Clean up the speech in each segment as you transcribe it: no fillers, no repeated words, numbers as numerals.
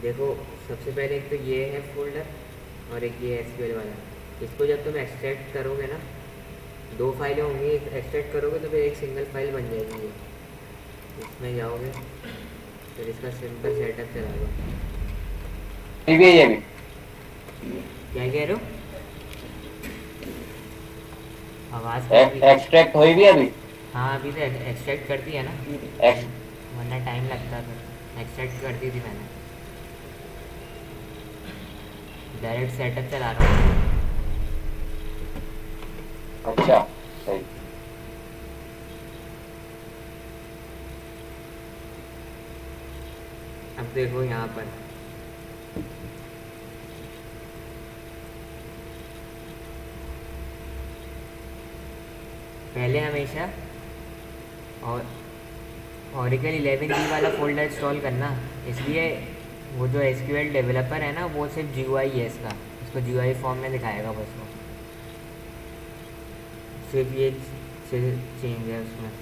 देखो, सबसे पहले एक तो ये है फोल्डर और एक ये एसक्यूएल वाला। इसको जब तुम एक्सट्रैक्ट करोगे ना, दो फाइलें होंगी, एक एक्सट्रैक्ट करोगे तो फिर एक सिंगल फाइल बन जाएगी ये। इसमें जाओगे, फिर इसका सिंपल सेटअप चलाओगे। भी है ये भी। क्या कह रहे हो? आवाज़ कट रही। एक्सट्रैक्ट हुई भी अभी। हाँ, अभी तो एक्सट्रैक्ट कर दिया ना, एक्स वरना टाइम लगता था। एक्सट्रैक्ट कर दी थी मैंने। डायरेक्ट सेटअप चला रहा हूँ। अच्छा सही। अब देखो यहाँ पर पहले हमेशा और Oracle 11G वाला फोल्डर इंस्टॉल करना। इसलिए वो जो SQL डेवलपर है ना, वो सिर्फ GUI है इसको GUI फॉर्म में दिखाएगा बस वो। सिर्फ ये चेंज है उसमें।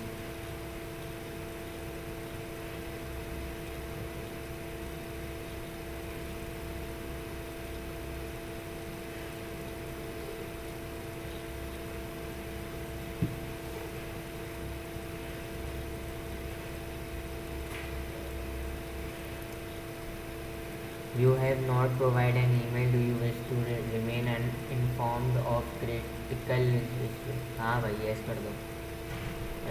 You have not provided an email. Do you wish to remain uninformed of critical issues? हाँ भाई, यस कर दो।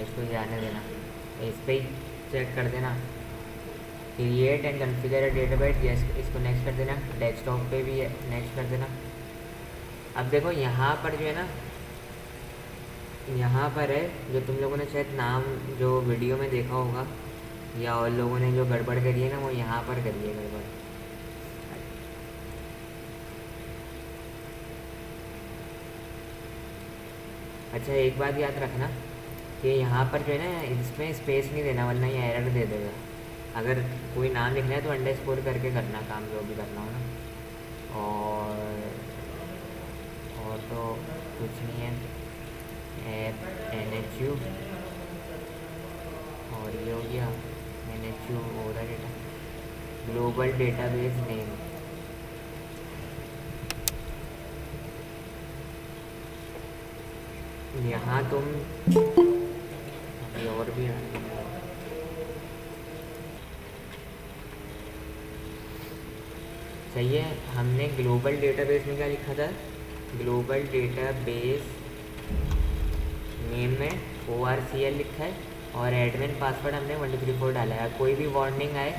इसको जाने देना, इस पर ही चेक कर देना। Create and configure a database, yes, इसको नेक्स्ट कर देना। डेस्कटॉप पे भी नेक्स्ट कर देना। अब देखो यहाँ पर जो है ना, यहाँ पर है जो तुम लोगों ने शायद नाम जो वीडियो में देखा होगा, या और लोगों ने जो गड़बड़ करी है ना, वो यहाँ पर करी है गड़बड़। अच्छा, एक बात याद रखना कि यहाँ पर जो है ना, इसमें स्पेस नहीं देना, वरना ये एरर दे देगा। अगर कोई नाम लिखना है तो अंडरस्कोर करके करना काम, जो भी करना हो ना। और तो कुछ नहीं है। ऐप NHU, और ये हो गया NHU ओरा डेटा, ग्लोबल डेटाबेस नेम। यहाँ तुम अभी और भी सही है। हमने ग्लोबल डेटाबेस में क्या लिखा था? ग्लोबल डेटाबेस नेम में ORCL लिखा है, और एडमिन पासवर्ड हमने 1234 डाला है। कोई भी वार्निंग आए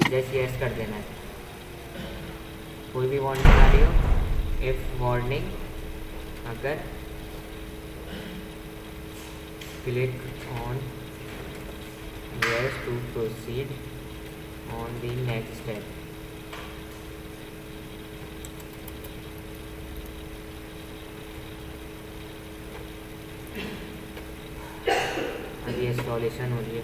जस्ट यस कर देना है। कोई भी वार्निंग आ रही हो, इफ़ वार्निंग, अगर click on yes to proceed on the next step। अभी इंस्टॉलेशन हो रही है।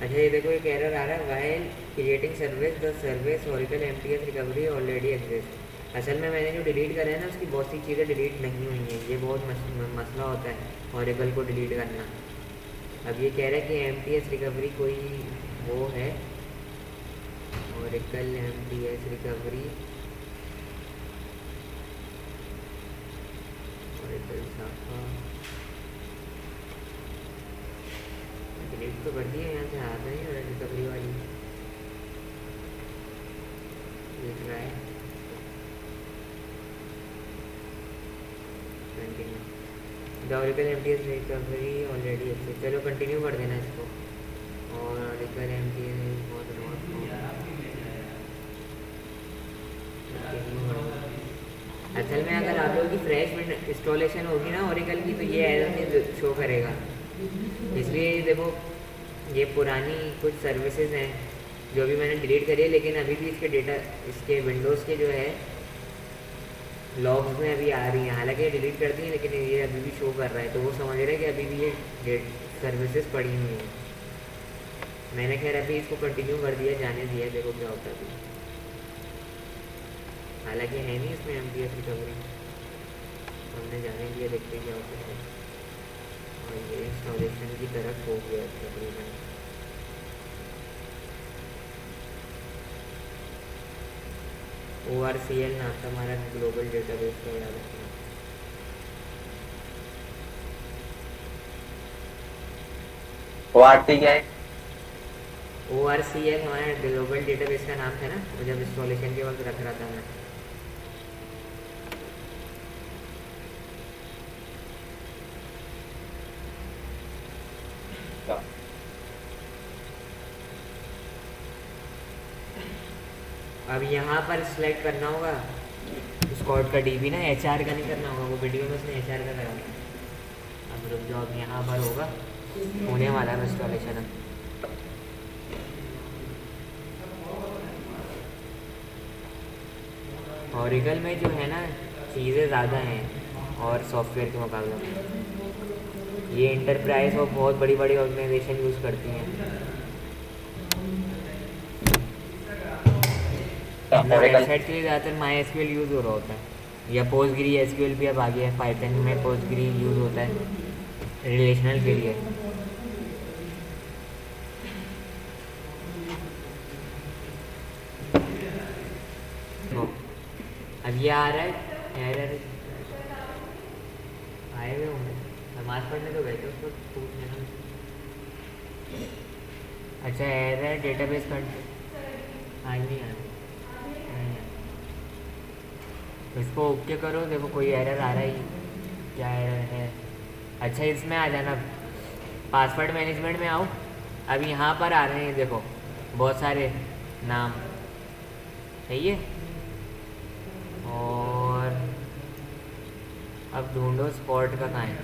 अच्छा, ये देखो एक एरर आ रहा है, while creating service the service Oracle MTS recovery already exist. असल में मैंने जो डिलीट करा है ना, उसकी बहुत सी चीज़ें डिलीट नहीं हुई हैं। ये बहुत मसला होता है Oracle को डिलीट करना। अब ये कह रहा है कि MTS रिकवरी कोई वो है, Oracle MTS रिकवरी, Oracle साफा डिलीट तो कर दिया, यहाँ से आ रही है रिकवरी वाली। देख रहा है, continue the Oracle MTS recovery already exist. चलो कंटिन्यू कर देना इसको। और Oracle MTS बहुत असल में अगर आप लोगों की फ्रेश इंस्टॉलेशन होगी ना Oracle की, तो ये एरर शो करेगा। इसलिए देखो, ये पुरानी कुछ सर्विसेज हैं जो भी मैंने डिलीट करी है, लेकिन अभी भी इसके डेटा, इसके विंडोज़ के जो है लॉग्स में अभी आ रही हैं। हालांकि ये डिलीट कर दी है, लेकिन ये अभी भी शो कर रहा है, तो वो समझ रहे हैं कि अभी भी ये सर्विसेज पड़ी हुई हैं। मैंने खैर अभी इसको कंटिन्यू कर दिया, जाने दिया, देखो क्या होता है। हालांकि है नहीं इसमें MTS रिकवरी, हमने जाने दिया, देखते क्या होता है। और ये इंस्टॉलेशन की तरफ हो गया तकरीबन। ORCL नाम था हमारा ग्लोबल डेटाबेस का बड़ा रखना। ORT क्या है? ORCL हमारा ग्लोबल डेटाबेस का नाम था ना, वो जब इंस्टॉलेशन के वक्त रख रहा था मैं। अब यहाँ पर सिलेक्ट करना होगा स्कॉट का DB ना, HR का नहीं करना होगा, वो वीडियो में उसने HR का करा। अब रुक जाओ, अब यहाँ पर होगा, होने वाला है इंस्टॉलेशन। ऑरिकल में जो है ना चीज़ें ज़्यादा हैं और सॉफ्टवेयर के मुकाबले में ये इंटरप्राइज और बहुत बड़ी बड़ी ऑर्गेनाइजेशन यूज़ करती हैं। वेबसाइट के लिए ज़्यादातर MySQL यूज़ हो रहा होता है, या PostgreSQL भी अब आ गया है। पाइथन में Postgre यूज़ होता है रिलेशनल के लिए। अब ये आ रहा है एरर, आए हुए होंगे, नमाज पढ़ने तो गए थे उसको पूछने ना। अच्छा, एरर डेटाबेस कंटेंट आज नहीं आया, तो इसको ओके करो। देखो कोई एरर आ रहा है, क्या एरर है? अच्छा, इसमें आ जाना, पासवर्ड मैनेजमेंट में आओ। अब यहाँ पर आ रहे हैं देखो बहुत सारे नाम, सही है। और अब ढूंढो स्पॉट का कहाँ है,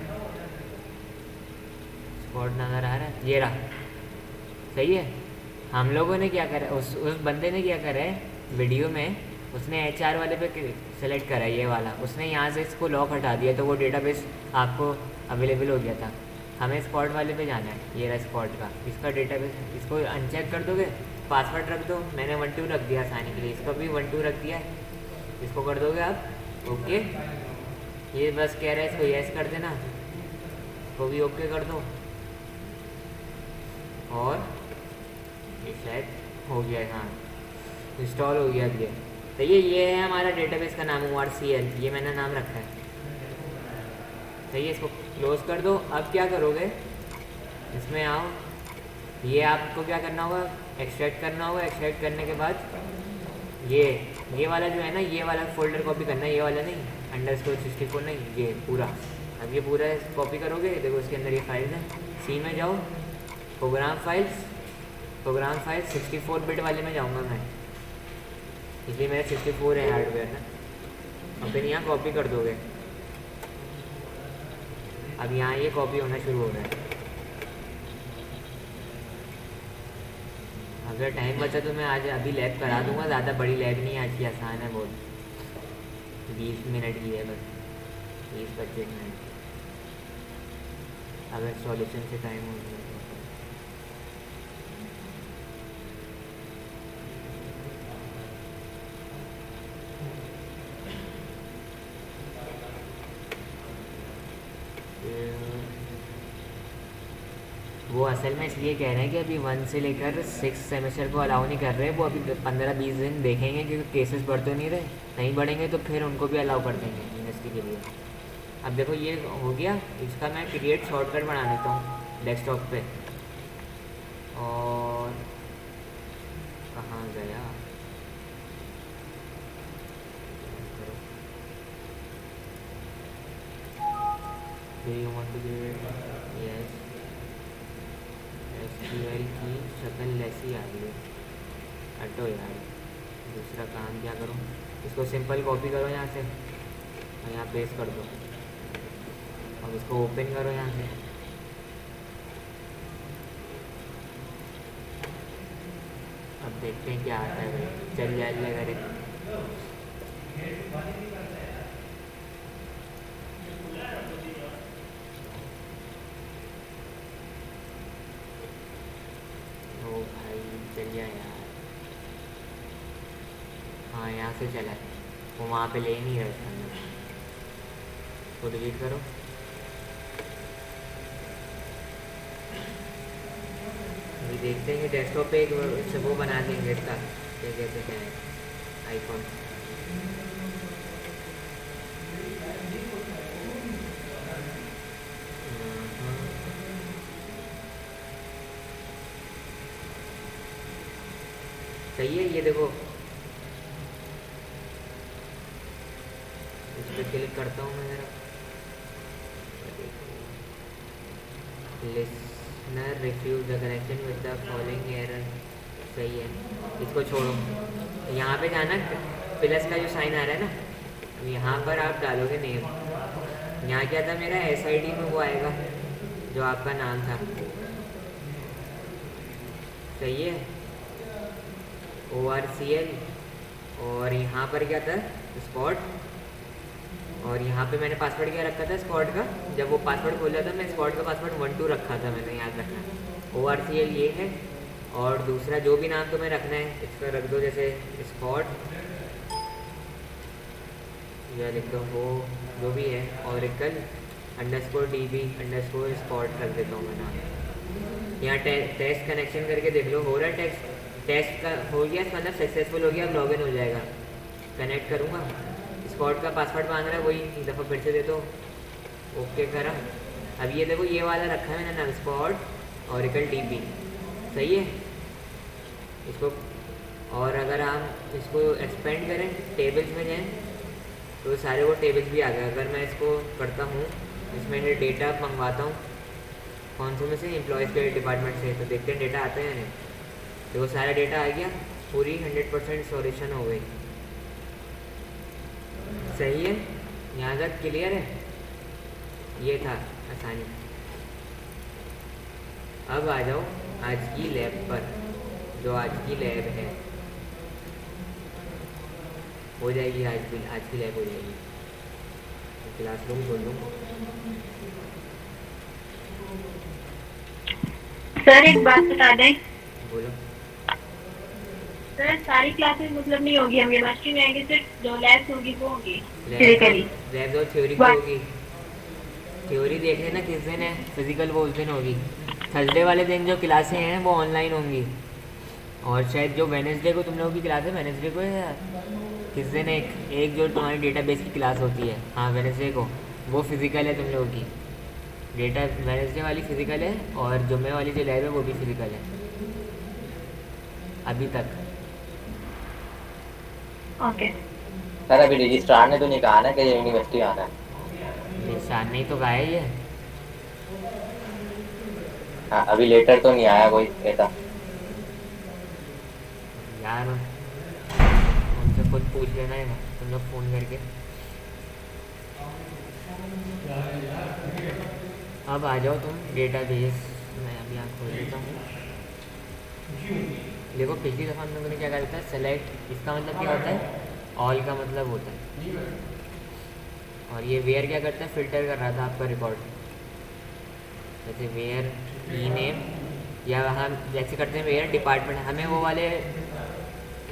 स्पॉट नज़र आ रहा है, ये रहा, सही है। हम लोगों ने क्या करा, उस बंदे ने क्या करा है वीडियो में, उसने HR वाले पे सेलेक्ट करा ये वाला, उसने यहाँ से इसको लॉक हटा दिया तो वो डेटाबेस आपको अवेलेबल हो गया था। हमें स्पॉट वाले पे जाना है, ये रहा स्पॉट का, इसका डेटाबेस, इसको अनचेक कर दोगे, पासवर्ड रख दो, मैंने 1-2 रख दिया आसानी के लिए, इसको भी 1-2 रख दिया है, इसको कर दोगे आप ओके। ये बस कह रहा है इसको यस कर देना, इसको भी ओके कर दो, और ये शायद हो गया है, हाँ इंस्टॉल हो गया अब ये। तो ये है हमारा डेटाबेस का नाम ORCL, ये मैंने नाम रखा है, सही है। इसको क्लोज कर दो। अब क्या करोगे, इसमें आओ, ये आपको क्या करना होगा, एक्सट्रैक्ट करना होगा। एक्सट्रैक्ट करने के बाद ये वाला जो है ना, ये वाला फोल्डर कॉपी करना है, ये वाला नहीं, _64 नहीं, ये पूरा। अब ये पूरा कॉपी करोगे, देखो इसके अंदर ये फाइल है, सी में जाओ, प्रोग्राम फाइल्स 64 बिट वाले में जाऊँगा मैं, इसलिए मेरा 64 है हार्डवेयर ना। और फिर यहाँ कॉपी कर दोगे, अब यहाँ ये कॉपी होना शुरू हो रहा है। अगर टाइम बचा तो मैं आज अभी लैब करा दूंगा, ज़्यादा बड़ी लैब नहीं है आज की, आसान है बहुत, 20 मिनट की है बस, 20-25 मिनट। अगर इंस्टॉलेशन से टाइम हो गया वो असल में इसलिए कह रहे हैं कि अभी 1 से लेकर 6 सेमेस्टर को अलाउ नहीं कर रहे, वो अभी 15-20 दिन देखेंगे, क्योंकि केसेस बढ़ते नहीं रहे, नहीं बढ़ेंगे तो फिर उनको भी अलाउ कर देंगे यूनिवर्सिटी के लिए। अब देखो ये हो गया, इसका मैं क्रिएट शॉर्टकट बना देता हूँ डेस्कटॉप पे। और कहाँ गया, you want to create, yes, SQL की शक्ल ऐसी आ रही है, हटो यार, दूसरा काम क्या करूँ, इसको सिंपल कॉपी करो यहाँ से और यहाँ पेस्ट कर दो, अब इसको ओपन करो यहाँ से। अब देखते हैं क्या आता है भाई, चल जाएगा करे। ओ भाई चल गया यार, हाँ यहाँ से चला है, वो वहाँ पे ले नहीं रहा इसके अंदर, तो डिलीट करो। देखते हैं कि डेस्कटॉप पे एक वो बना देंगे इसका, क्या कहते हैं, आईकॉन। सही है, ये देखो इस पर क्लिक करता हूँ मैं ज़रा। Listener refused the connection with the following error. सही है, इसको छोड़ो। यहाँ पे जाना, प्लस का जो साइन आ रहा है ना, यहाँ पर आप डालोगे नेम। यहाँ क्या था मेरा, SID में वो आएगा जो आपका नाम था। सही है, ORCL। और यहाँ पर क्या था, स्पॉट। और यहाँ पे मैंने पासवर्ड क्या रखा था स्पॉट का, जब वो पासवर्ड खोला था मैं स्पॉट का पासवर्ड 12 रखा था, मैंने याद रखना। ORCL ये है। और दूसरा जो भी नाम तुम्हें रखना है इसका रख दो, जैसे स्पॉट या लिख दो वो जो भी है, Oracle _DB _spot रख देता हूँ मैं नाम। यहाँ टेस्ट कनेक्शन करके देख लो, हो रहा है टेस्ट का हो गया, मतलब सक्सेसफुल हो गया, अब लॉगिन हो जाएगा। कनेक्ट करूँगा, स्पॉट का पासवर्ड मांग रहा है, वही एक दफ़ा फिर से दे दो, ओके करा। अब ये देखो ये वाला रखा है मैंने नाम, स्पॉट Oracle DB। सही है इसको। और अगर आप इसको एक्सपेंड करें, टेबल्स में जाएं, तो सारे वो टेबल्स भी आ गए। अगर मैं इसको करता हूँ, इसमें डेटा मंगवाता हूँ, कौन से में से, एम्प्लॉयज़ के डिपार्टमेंट से, तो देखते हैं डेटा आता है या नहीं। तो वो सारा डेटा आ गया, पूरी 100% सॉल्यूशन हो गई। सही है, यहाँ तक क्लियर है। ये था आसानी। अब आ जाओ आज की लैब पर, जो आज की लैब है हो जाएगी, आज की लैब हो जाएगी। क्लासरूम खोल लूँ। सर एक बात बता दें। बोलो। सर सारी क्लासेस मतलब नहीं होगी, हम यूनिवर्सिटी में आएंगे, सिर्फ जो लैब्स होगी वो होगी फिजिकली। लैब और थ्योरी की होगी। थ्योरी देख लेना किस दिन है, फिजिकल वो उस दिन होगी। थर्सडे वाले दिन जो क्लासें हैं वो ऑनलाइन होंगी। और शायद जो वेडनेसडे को तुम लोगों की क्लास है, वेडनेसडे को या किस दिन एक जो तुम्हारी डेटाबेस की क्लास होती है, हाँ वेडनेसडे को, वो फिजिकल है तुम लोगों की। डेटा वेडनेसडे वाली फिजिकल है, और जुम्मे वाली जो लैब है वो भी फिजिकल है अभी तक। ओके सर अभी रजिस्ट्रार ने तो नहीं कहा ना कि यूनिवर्सिटी आना है। निशान नहीं तो कहा है ये। हाँ अभी लेटर तो नहीं आया कोई ऐसा। यार उनसे खुद पूछ लेना है तुम लोग फ़ोन करके। अब आ जाओ तुम डेटाबेस, मैं अभी यहाँ खोल देता हूँ। देखो पिछली दफ़ा हम लोगों ने क्या करा था, सेलेक्ट, इसका मतलब क्या होता है, ऑल का मतलब होता है। और ये वेयर क्या करता है, फ़िल्टर कर रहा था आपका रिकॉर्ड, जैसे वेयर ई नेम, या हम जैसे करते हैं वेयर डिपार्टमेंट। हमें वो वाले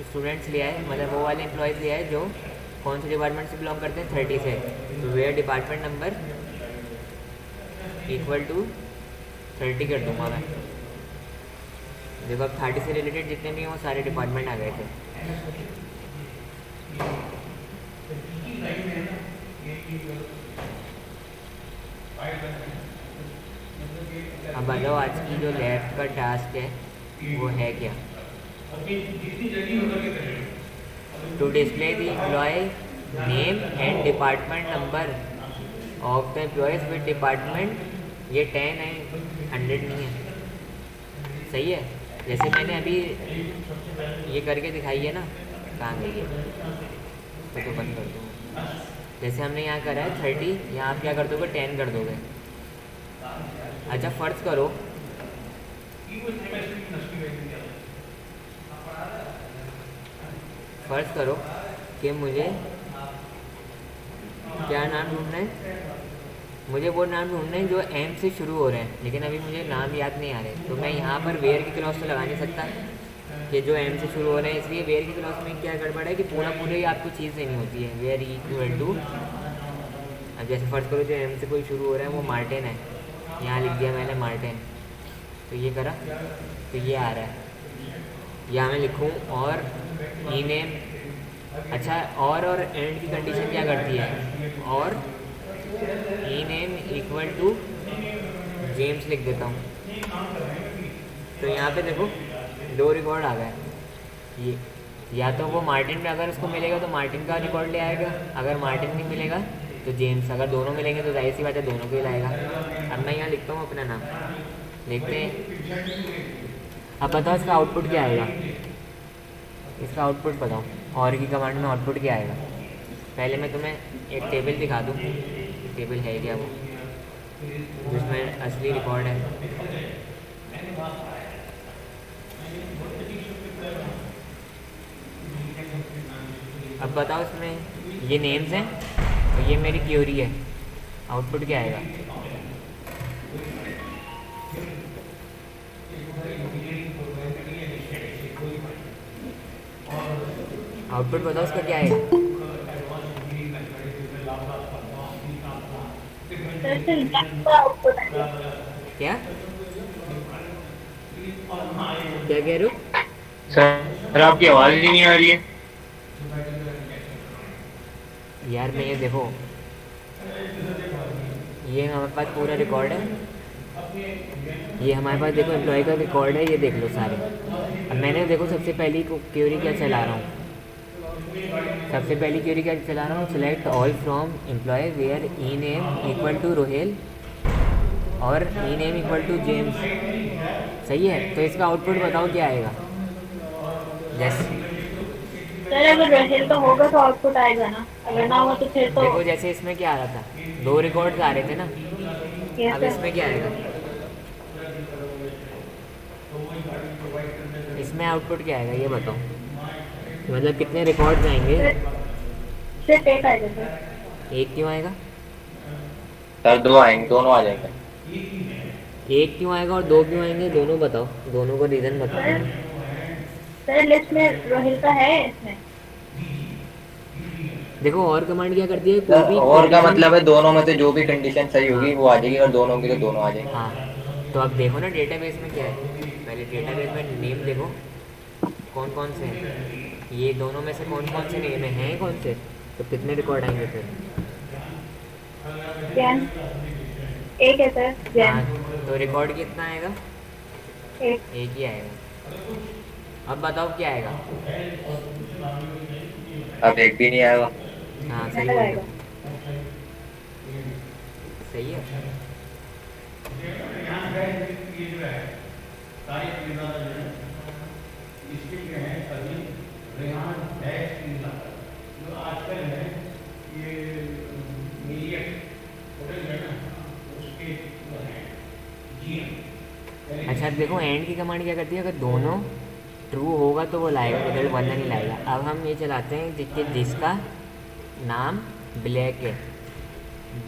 स्टूडेंट्स लिया है, मतलब वो वाले एम्प्लॉयज़ लिया है जो कौन से डिपार्टमेंट से बिलोंग करते हैं, 30 से। तो वेयर डिपार्टमेंट नंबर = 30 कर दूँगा मैं। देखो अब 30 से रिलेटेड जितने भी हैं वो सारे डिपार्टमेंट आ गए थे। अब आ जाओ आज की जो लैब का टास्क है वो है क्या, to display the employee name and department number of the employees with department. ये 10 है, 100 नहीं है। सही है, जैसे मैंने अभी ये करके दिखाई है ना, कहाँ गई है, तो बंद कर दूँगा। जैसे हमने यहाँ करा है 30, यहाँ आप क्या कर दोगे, 10 कर दोगे। अच्छा फ़र्ज़ करो कि मुझे क्या नाम ढूंढना है, मुझे वो नाम ढूंढना है जो M से शुरू हो रहे हैं, लेकिन अभी मुझे नाम याद नहीं आ रहे। तो मैं यहाँ पर वेयर की क्लॉज तो लगा नहीं सकता कि जो M से शुरू हो रहे हैं, इसलिए वेयर की क्लॉज में क्या गड़बड़ है कि पूरा ही आपको चीज़ देनी होती है। वेयर = अब जैसे फ़र्ज़ करो जो M से कोई शुरू हो रहा है वो मार्टिन है, यहाँ लिख दिया मैंने मार्टिन। तो ये करा तो ये आ रहा है। यहाँ मैं लिखूँ और ई नेम, अच्छा और एंड की कंडीशन क्या करती है, और E name equal to James लिख देता हूँ। तो यहाँ पे देखो 2 रिकॉर्ड आ गए। ये या तो वो मार्टिन में अगर उसको मिलेगा तो मार्टिन का रिकॉर्ड ले आएगा, अगर मार्टिन नहीं मिलेगा तो जेम्स, अगर दोनों मिलेंगे तो जाहिर सी बात है दोनों को ही लाएगा। अब मैं यहाँ लिखता हूँ अपना नाम, देखते हैं। अब बताओ इसका आउटपुट क्या आएगा, इसका आउटपुट बताओ, और की कमांड में आउटपुट क्या आएगा। पहले मैं तुम्हें एक टेबल दिखा दूँ, टेबल है क्या वो जिसमें असली रिकॉर्ड है। अब बताओ इसमें ये नेम्स हैं और ये मेरी क्यूरी है, आउटपुट क्या आएगा। आउटपुट बताओ उसका क्या आएगा। सर सिर्फ का आउटपुट आएगा। क्या क्या कह रहे हो सर आपकी आवाज ही नहीं आ रही है। यार। मैं ये देखो, ये हमारे पास पूरा रिकॉर्ड है, ये हमारे पास देखो एम्प्लॉय का रिकॉर्ड है, ये देख लो सारे। अब मैंने देखो सबसे पहली क्यूरी क्या चला रहा हूँ, सबसे पहली क्यूरी क्या चला रहा हूँ, select all from employee where E name equal to रोहेल और E name equal to James. सही है, तो इसका आउटपुट बताओ क्या आएगा। जैसे सर अगर रोहेल का होगा तो आउटपुट आएगा ना, अगर ना हो तो फिर तो देखो जैसे इसमें क्या आ रहा था, 2 रिकॉर्ड्स आ रहे थे ना, यस अब सर। इसमें क्या आएगा, इसमें आउटपुट क्या आएगा ये बताओ। मतलब कितने रिकॉर्ड्स आएंगे। सिर्फ एक आएगा सर। एक क्यों आएगा, सर 2 आएंगे, दोनों आ जाएंगे। एक क्यों आएगा और 2 क्यों आएंगे, दोनों बताओ, दोनों को रीज़न बताओ। सर लिस्ट में रोहिल का है इसमें। देखो और कमांड क्या करती है, कोई सर भी और का condition- मतलब है दोनों में से जो भी कंडीशन सही होगी वो आ जाएगी, और दोनों की तो दोनों आ जाएंगे। हाँ, तो अब देखो ना डेटाबेस में क्या है, पहले डेटाबेस में नेम देखो कौन कौन से हैं, ये दोनों में से कौन कौन से नेम हैं, कौन से, तो कितने रिकॉर्ड आएंगे फिर। जैन एक है सर, जैन हाँ, तो रिकॉर्ड कितना आएगा, एक। एक ही आएगा। अब बताओ क्या आएगा। अब एक भी नहीं आएगा। हाँ सही अलग बोल आएगा। रहे हो। सही है। अच्छा देखो एंड की कमांड क्या करती है, अगर दोनों ट्रू होगा तो वो लाएगा, रिजल्ट वरना नहीं लाएगा। अब हम ये चलाते हैं जिसका नाम ब्लैक है,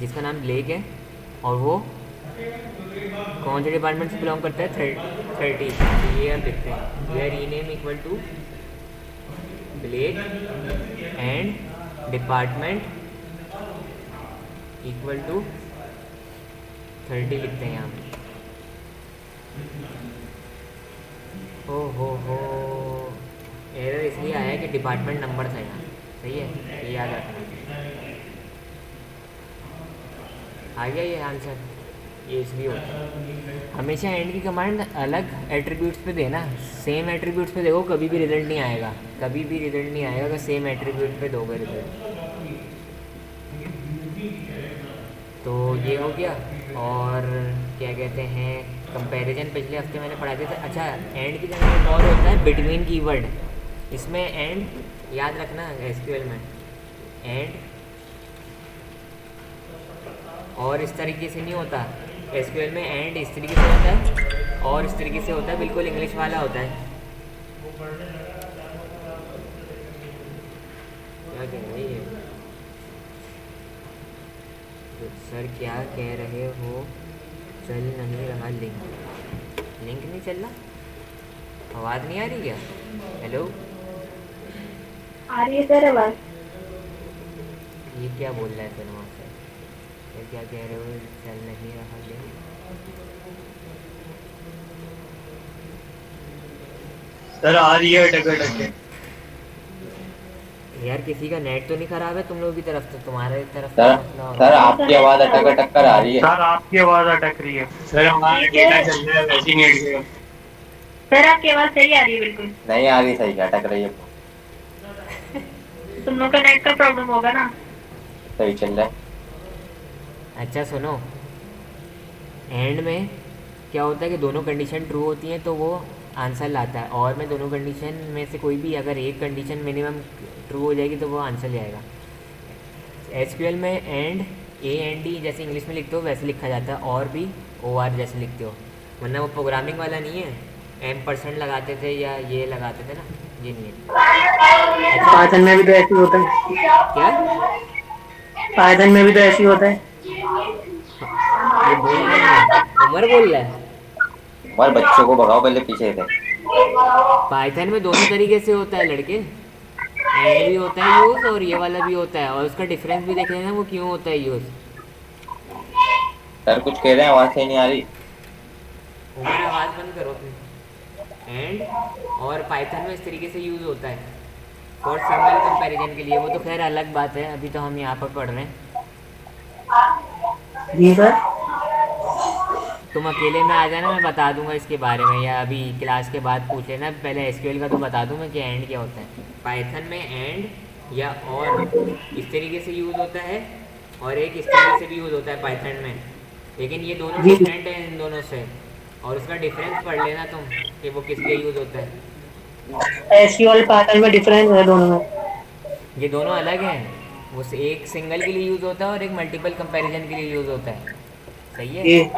जिसका नाम ब्लैक है और वो कौन से डिपार्टमेंट से बिलोंग करता है, 30। तो ये हम लिखते हैं where E name equal to Blake and department equal to 30 लिखते हैं यहाँ पे। हो एरर इसलिए आया कि डिपार्टमेंट नंबर था यहाँ। सही है, ये याद रखना। आ गया ये आंसर, ये इसलिए होता है। हमेशा एंड की कमांड अलग एट्रीब्यूट्स पे देना, सेम एट्रीब्यूट्स पे देखो कभी भी रिजल्ट नहीं आएगा, कभी भी रिजल्ट नहीं आएगा अगर सेम एट्रीब्यूट पे दोगे रिजल्ट। तो ये हो गया। और क्या कहते हैं, कंपैरिजन पिछले हफ्ते मैंने पढ़ाते थे। अच्छा एंड की जगह एक और होता है बिटवीन कीवर्ड, इसमें एंड याद रखना एसक्यूएल में एंड और इस तरीके से नहीं होता। एसक्यूएल में एंड इस तरीके से होता है और इस तरीके से होता है, बिल्कुल इंग्लिश वाला होता है। क्या कह रहे हैं तो सर, क्या कह रहे हो, चल नहीं रहा लिंक नहीं चल रहा, आवाज़ नहीं आ रही क्या। हेलो, आ रही है सर आवाज़। ये क्या बोल रहा है फिर वहाँ से, ये क्या कह रहे हो, चल नहीं रहा लिंक। सर आ रही है अटक अटक के। यार किसी का नेट तो नहीं खराब है तुम लोगों की तरफ से? तुम्हारे तरफ सर का मसला सर होगा। आपकी आवाज अटक अटक कर आ रही है। सर आपकी आवाज अटक रही है। सर हमारा डेटा चल रहा है वैसे ही नेट से। सर आपकी आवाज सही आ रही है बिल्कुल। नहीं आ रही, सही अटक रही है। तुम लोग का नेट का प्रॉब्लम होगा ना। सही चल रहा है। अच्छा सुनो, एंड में क्या होता है कि दोनों कंडीशन ट्रू होती हैं तो वो आंसर लाता है, और में दोनों कंडीशन में से कोई भी अगर एक कंडीशन मिनिमम ट्रू हो जाएगी तो वो आंसर ले आएगा। एसक्यूएल में एंड ए एंड डी जैसे इंग्लिश में लिखते हो वैसे लिखा जाता है, और भी ओ आर जैसे लिखते हो, वरना वो प्रोग्रामिंग वाला नहीं है। M% लगाते थे या ये लगाते थे ना, ये नहीं है। पाइथन में भी तो ऐसे ही होता है। क्या पाइथन में भी तो ऐसे ही होता है। ये बोल रहे हैं? उमर बोल रहा है और बच्चों को भगाओ पहले पीछे से। पाइथन में दोनों तरीके से होता है लड़के, एंड भी होता है यूज़ और ये वाला भी होता है, और उसका डिफरेंस भी देख लेना वो क्यों होता है यूज़। सर कुछ कह रहे हैं, आवाज सही नहीं आ रही। उमर आवाज़ बंद करो अपनी। एंड और पाइथन में इस तरीके से यूज़ होता है फॉर सिंगल कंपैरिजन के लिए, वो तो खैर अलग बात है, अभी तो हम यहाँ पर पढ़ रहे हैं। जी सर। तुम अकेले में आ जाना, मैं बता दूंगा इसके बारे में, या अभी क्लास के बाद पूछ लेना। पहले एसक्यूएल का तो बता दूँ मैं कि एंड क्या होता है। पाइथन में एंड या और इस तरीके से यूज़ होता है, और एक इस तरीके से भी यूज़ होता है पाइथन में, लेकिन ये दोनों जी। डिफरेंट हैं इन दोनों से, और उसका डिफरेंस पढ़ लेना तुम कि वो किस लिए यूज़ होता है। एसक्यूएल पाइथन में डिफरेंस है दोनों में। ये दोनों अलग हैं, वो एक सिंगल के लिए यूज़ होता है और एक मल्टीपल कंपैरिजन के लिए यूज़ होता है। सही है। ये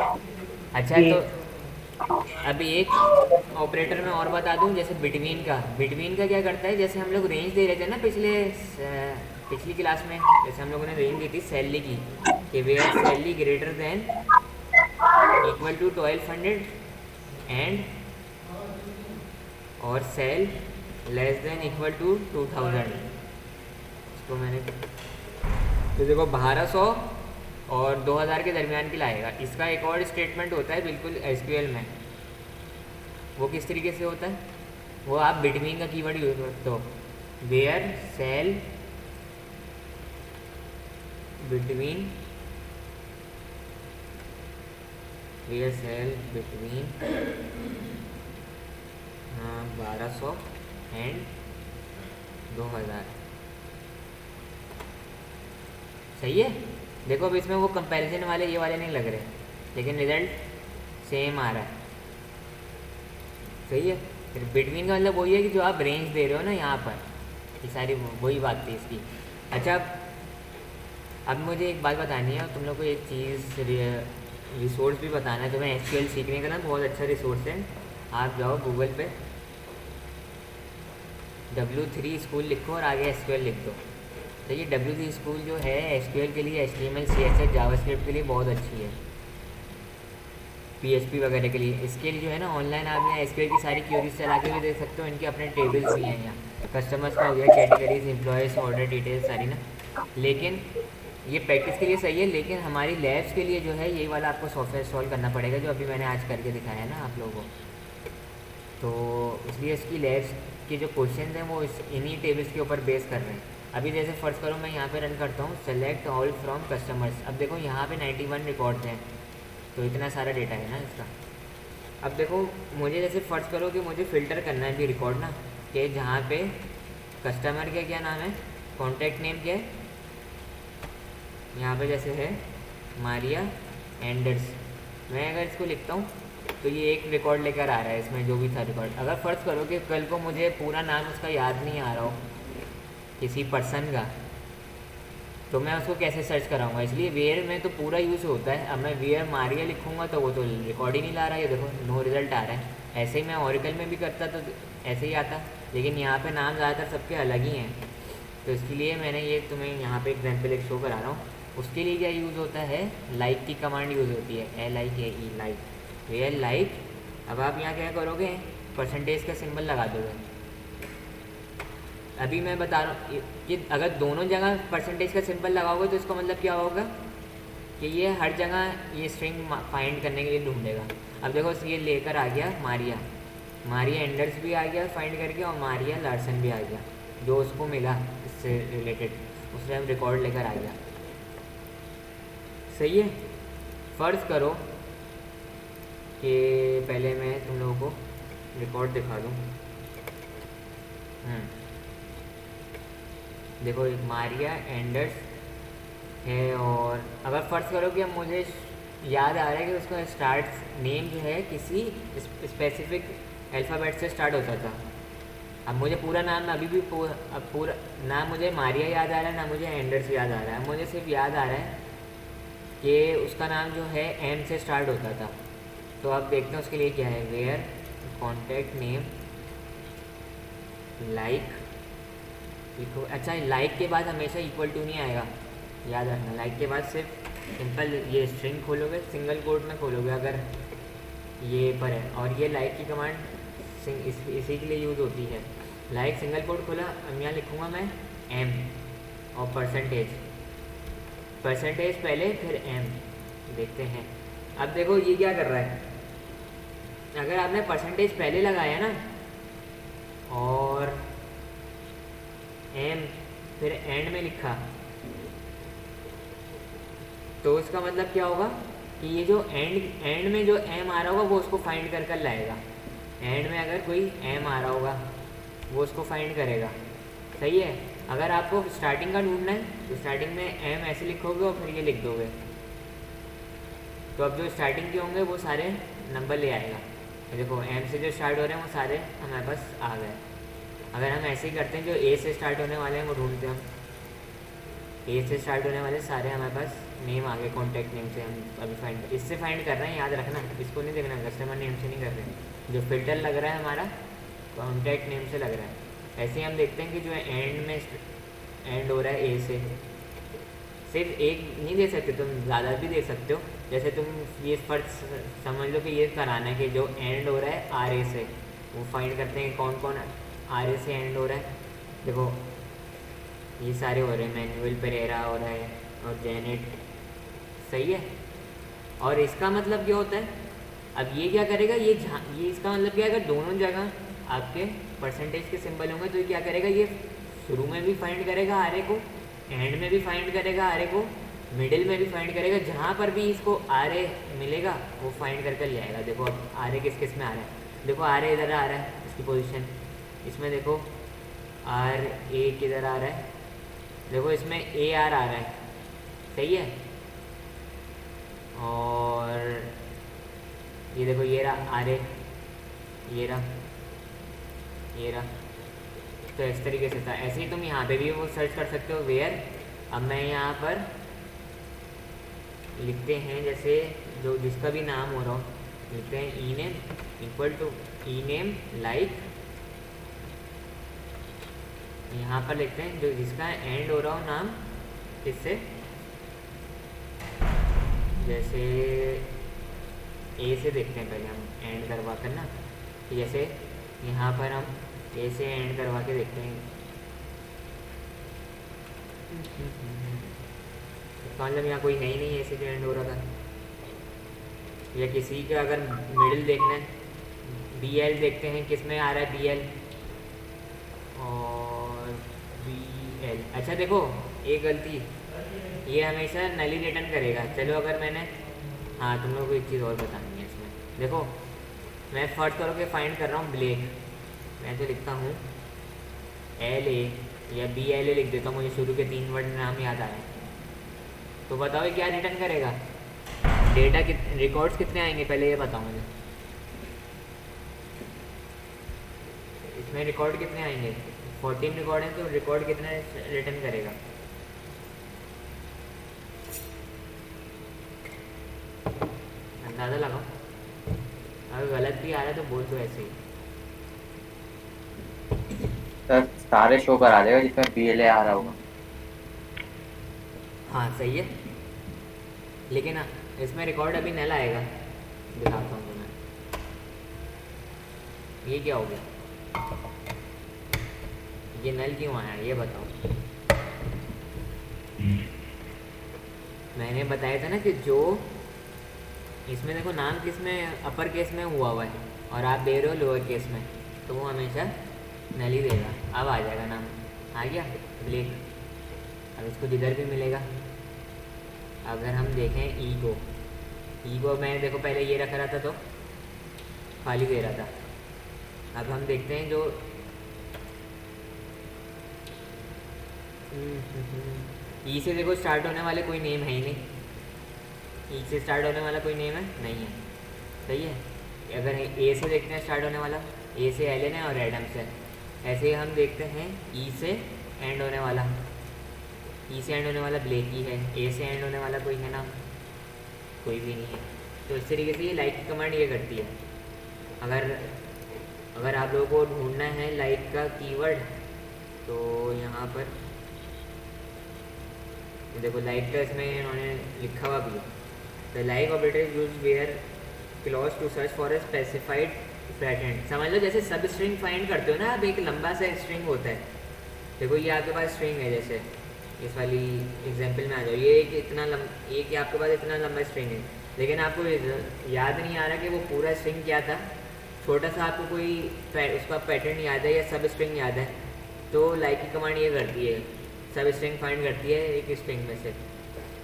अच्छा जी। तो अभी एक ऑपरेटर में और बता दूं, जैसे बिटवीन का। बिटवीन का क्या करता है, जैसे हम लोग रेंज दे रहे थे ना पिछली क्लास में, जैसे हम लोगों ने रेंज दी थी सैलरी की, कि where salary greater than equal to 1200 and और sal less than equal to 2000। इसको मैंने तो देखो 1200 और 2000 के दरमियान की लाएगा। इसका एक और स्टेटमेंट होता है बिल्कुल एसक्यूएल में, वो किस तरीके से होता है, वो आप बिटवीन का कीवर्ड यूज करते हो, where sal between, where sal between 1200 and 2000। सही है। देखो अब इसमें वो कंपैरिजन वाले ये वाले नहीं लग रहे, लेकिन रिजल्ट सेम आ रहा है। सही है। फिर बिटवीन का मतलब वही है कि जो आप रेंज दे रहे हो ना यहाँ पर, ये सारी वही बात थी इसकी। अच्छा अब मुझे एक बात बतानी है, और तुम लोग को एक चीज़ रिसोर्स भी बताना है तुम्हें। एसक्यूएल सीखने का ना बहुत अच्छा रिसोर्स है, आप जाओ गूगल पे W3 स्कूल लिखो और आगे एसक्यूएल लिख दो। तो ये W3 स्कूल जो है एसक्यूएल के लिए, HTML CSS जावास्क्रिप्ट के लिए बहुत अच्छी है, PHP वगैरह के लिए। इसके लिए जो है ना ऑनलाइन आप यहाँ एसक्यूएल की सारी क्यूरीज चला के भी देख सकते हो। इनके अपने टेबल्स भी हैं यहाँ, कस्टमर्स का हो गया, कैटेगरीज, एम्प्लॉयज़, ऑर्डर डिटेल्स सारी ना। लेकिन ये प्रैक्टिस के लिए सही है, लेकिन हमारी लैब्स के लिए जो है ये वाला आपको सॉफ्टवेयर इंस्टॉल करना पड़ेगा, जो अभी मैंने आज करके दिखाया है ना आप लोगों को। तो इसलिए इसकी लैब्स के जो क्वेश्चन हैं वो इन्हीं टेबल्स के ऊपर बेस कर रहे हैं। अभी जैसे फ़र्ज़ करो मैं यहाँ पे रन करता हूँ सेलेक्ट ऑल फ्रॉम कस्टमर्स। अब देखो यहाँ पे 91 रिकॉर्ड्स हैं, तो इतना सारा डेटा है ना इसका। अब देखो मुझे जैसे फ़र्ज़ करो कि मुझे फ़िल्टर करना है भी रिकॉर्ड ना, कि जहाँ पे कस्टमर का क्या नाम है, कॉन्टैक्ट नेम क्या है, यहाँ पे जैसे है मारिया एंडर्स। मैं अगर इसको लिखता हूँ तो ये एक रिकॉर्ड लेकर आ रहा है, इसमें जो भी था रिकॉर्ड। अगर फ़र्ज़ करो कि कल को मुझे पूरा नाम उसका याद नहीं आ रहा हो किसी पर्सन का, तो मैं उसको कैसे सर्च कराऊंगा। इसलिए वेयर में तो पूरा यूज़ होता है। अब मैं वेयर मारिया लिखूंगा तो वो तो रिकॉर्ड ही नहीं ला रहा है, ये देखो नो रिज़ल्ट आ रहा है। ऐसे ही मैं ओरेकल में भी करता तो ऐसे ही आता, लेकिन यहाँ पे नाम ज़्यादातर सबके अलग ही हैं। तो इसके लिए मैंने ये तुम्हें यहाँ पे एग्जाम्पल एक शो करा रहा हूँ। उसके लिए क्या यूज़ होता है, लाइक की कमांड यूज़ होती है, LIKE लाइक, वेयर लाइक। अब आप यहाँ क्या करोगे, परसेंटेज का सिंबल लगा दोगे। अभी मैं बता रहा हूँ कि अगर दोनों जगह परसेंटेज का सिंबल लगाओगे तो इसका मतलब क्या होगा कि ये हर जगह ये स्ट्रिंग फाइंड करने के लिए ढूंढेगा। अब देखो ये लेकर आ गया मारिया, मारिया एंडर्स भी आ गया फाइंड करके, और मारिया लार्सन भी आ गया जो उसको मिला इससे रिलेटेड, उसने हम रिकॉर्ड लेकर आ गया। सही है। फ़र्ज़ करो कि पहले मैं तुम लोगों को रिकॉर्ड दिखा दूँ। देखो एक मारिया एंडर्स है, और अगर फ़र्ज़ करो कि अब मुझे याद आ रहा है कि उसका स्टार्ट नेम जो है किसी स्पेसिफिक अल्फ़ाबेट से स्टार्ट होता था। अब मुझे पूरा नाम अभी भी अब पूरा ना मुझे मारिया याद आ रहा है ना मुझे एंडर्स याद आ रहा है, मुझे सिर्फ याद आ रहा है कि उसका नाम जो है एम से स्टार्ट होता था। तो अब देखते हैं उसके लिए क्या है। Where contact name like equal, अच्छा लाइक के बाद हमेशा इक्वल टू नहीं आएगा, याद रखना। लाइक के बाद सिर्फ सिंपल ये स्ट्रिंग खोलोगे, सिंगल कोट में खोलोगे अगर ये पर है, और ये लाइक की कमांड इसी के लिए यूज़ होती है। लाइक सिंगल कोट खोला, अब यहाँ लिखूँगा मैं एम और परसेंटेज पहले फिर एम। देखते हैं अब देखो ये क्या कर रहा है। अगर आपने परसेंटेज पहले लगाया ना और एम फिर एंड में लिखा, तो इसका मतलब क्या होगा कि ये जो एंड में जो एम आ रहा होगा वो उसको फाइंड कर लाएगा। एंड में अगर कोई एम आ रहा होगा वो उसको फाइंड करेगा। सही है। अगर आपको स्टार्टिंग का ढूंढना है तो स्टार्टिंग में एम ऐसे लिखोगे और फिर ये लिख दोगे, तो अब जो स्टार्टिंग के होंगे वो सारे नंबर ले आएगा। देखो एम से जो स्टार्ट हो रहे हैं वो सारे हमारे पास आ गए। अगर हम ऐसे ही करते हैं, जो ए से स्टार्ट होने वाले हैं वो ढूंढते हैं हम। ए से स्टार्ट होने वाले सारे हमारे पास नेम आ गए, कॉन्टैक्ट नेम से हम अभी फाइंड इससे फाइंड कर रहे हैं, याद रखना। इसको नहीं देखना, कस्टमर नेम से नहीं कर रहे हैं। जो फिल्टर लग रहा है हमारा कॉन्टैक्ट नेम से लग रहा है। ऐसे ही हम देखते हैं कि जो एंड में एंड हो रहा है ए से, सिर्फ एक नहीं दे सकते, तुम ज़्यादा भी दे सकते हो। जैसे तुम ये फर्ज समझ लो कि ये कराना है कि जो एंड हो रहा है आर ए से, वो फाइंड करते हैं कौन कौन आर ए से एंड हो रहा है। देखो ये सारे हो रहे हैं, मैनुअल पेरेरा हो रहा है और जेनेट। सही है। और इसका मतलब क्या होता है, अब ये क्या करेगा, ये इसका मतलब क्या है, अगर दोनों जगह आपके परसेंटेज के सिंबल होंगे तो ये क्या करेगा, ये शुरू में भी फाइंड करेगा आर ए को, एंड में भी फाइंड करेगा आर ए को, मिडिल में भी फाइंड करेगा। जहाँ पर भी इसको आर ए मिलेगा वो फाइंड कर ले आएगा। देखो अब आर ए किस में आ रहा है, देखो आर ए इधर आ रहा है, इसकी पोजीशन इसमें देखो आर ए किधर आ रहा है, देखो इसमें ए आर आ रहा है। सही है। और ये देखो ये रहा आर ए, ये रहा। तो इस तरीके से था। ऐसे ही तुम यहाँ पे भी वो सर्च कर सकते हो वेयर। अब मैं यहाँ पर लिखते हैं, जैसे जो जिसका भी नाम हो रहा हो लिखते हैं E name equal to E name like, यहाँ पर लिखते हैं जो जिसका एंड हो रहा हो नाम किससे, जैसे ए से देखते हैं पहले हम एंड करवा कर ना, जैसे यहाँ पर हम ए से एंड करवा के देखते हैं। इसका मतलब यहाँ कोई है ही नहीं ऐसे जो एंड हो रहा था। या किसी का अगर मिडिल देखना है, बी एल देखते हैं किस में आ रहा है, बी एल और बी एल। अच्छा देखो एक गलती, ये हमेशा नली रिटर्न करेगा। चलो अगर मैंने, हाँ तुम लोगों को एक चीज़ और बतानी है इसमें। देखो मैं फर्स्ट करो के फाइंड कर रहा हूँ ब्लैक, मैं तो लिखता हूँ एल ए या बी एल ए लिख देता हूँ, मुझे शुरू के 3 वर्ड नाम याद आए। तो बताओ ये क्या रिटर्न करेगा, डेटा रिकॉर्ड्स कितने आएंगे पहले ये बताओ मुझे। इसमें रिकॉर्ड कितने आएंगे, 14 रिकॉर्ड है, तो रिकॉर्ड कितने रिटर्न करेगा। अंदाज़ा लगाओ, अगर गलत भी आ रहा है तो बोल दो ऐसे ही। सर सारे शो करा देगा जिसमें बी एल ए आ रहा होगा। हाँ सही है, लेकिन इसमें रिकॉर्ड अभी नल आएगा, दिखाता हूँ तुम्हें। ये क्या हो गया, ये नल क्यों आया ये बताओ। मैंने बताया था ना कि जो इसमें देखो नाम किस में अपर केस में हुआ है और आप दे रहे हो लोअर केस में, तो वो हमेशा नल ही देगा। अब आ जाएगा नाम, आ गया ब्लेक। अब इसको जिधर भी मिलेगा, अगर हम देखें ई को मैं देखो पहले ये रख रहा था तो खाली दे रहा था। अब हम देखते हैं जो ई से देखो स्टार्ट होने वाले कोई नेम है ही नहीं। ई से स्टार्ट होने वाला कोई नेम है नहीं है, सही है। अगर ए से देखते हैं स्टार्ट होने वाला, ए से एलन है और एडम्स है। ऐसे ही हम देखते हैं ई से एंड होने वाला, ई से एंड होने वाला ब्लेक ही है। ए से एंड होने वाला कोई है ना, कोई भी नहीं है। तो इस तरीके से ये लाइक की कमांड ये करती है। अगर आप लोगों को ढूंढना है लाइक का कीवर्ड, तो यहाँ पर देखो लाइक का इसमें इन्होंने लिखा हुआ भी है। The like operator is used where clause to search for a specified pattern. समझ लो जैसे सब स्ट्रिंग फाइंड करते हो ना आप, एक लंबा सा स्ट्रिंग होता है। देखो ये आपके पास स्ट्रिंग है, जैसे इस वाली एग्जांपल में आ जाओ, ये एक आपके पास इतना लंबा स्ट्रिंग है, लेकिन आपको याद नहीं आ रहा कि वो पूरा स्ट्रिंग क्या था। छोटा सा आपको कोई उसका पैटर्न याद है या सब स्ट्रिंग याद है, तो लाइक की कमांड ये करती है, सब स्ट्रिंग फाइंड करती है एक स्ट्रिंग में से।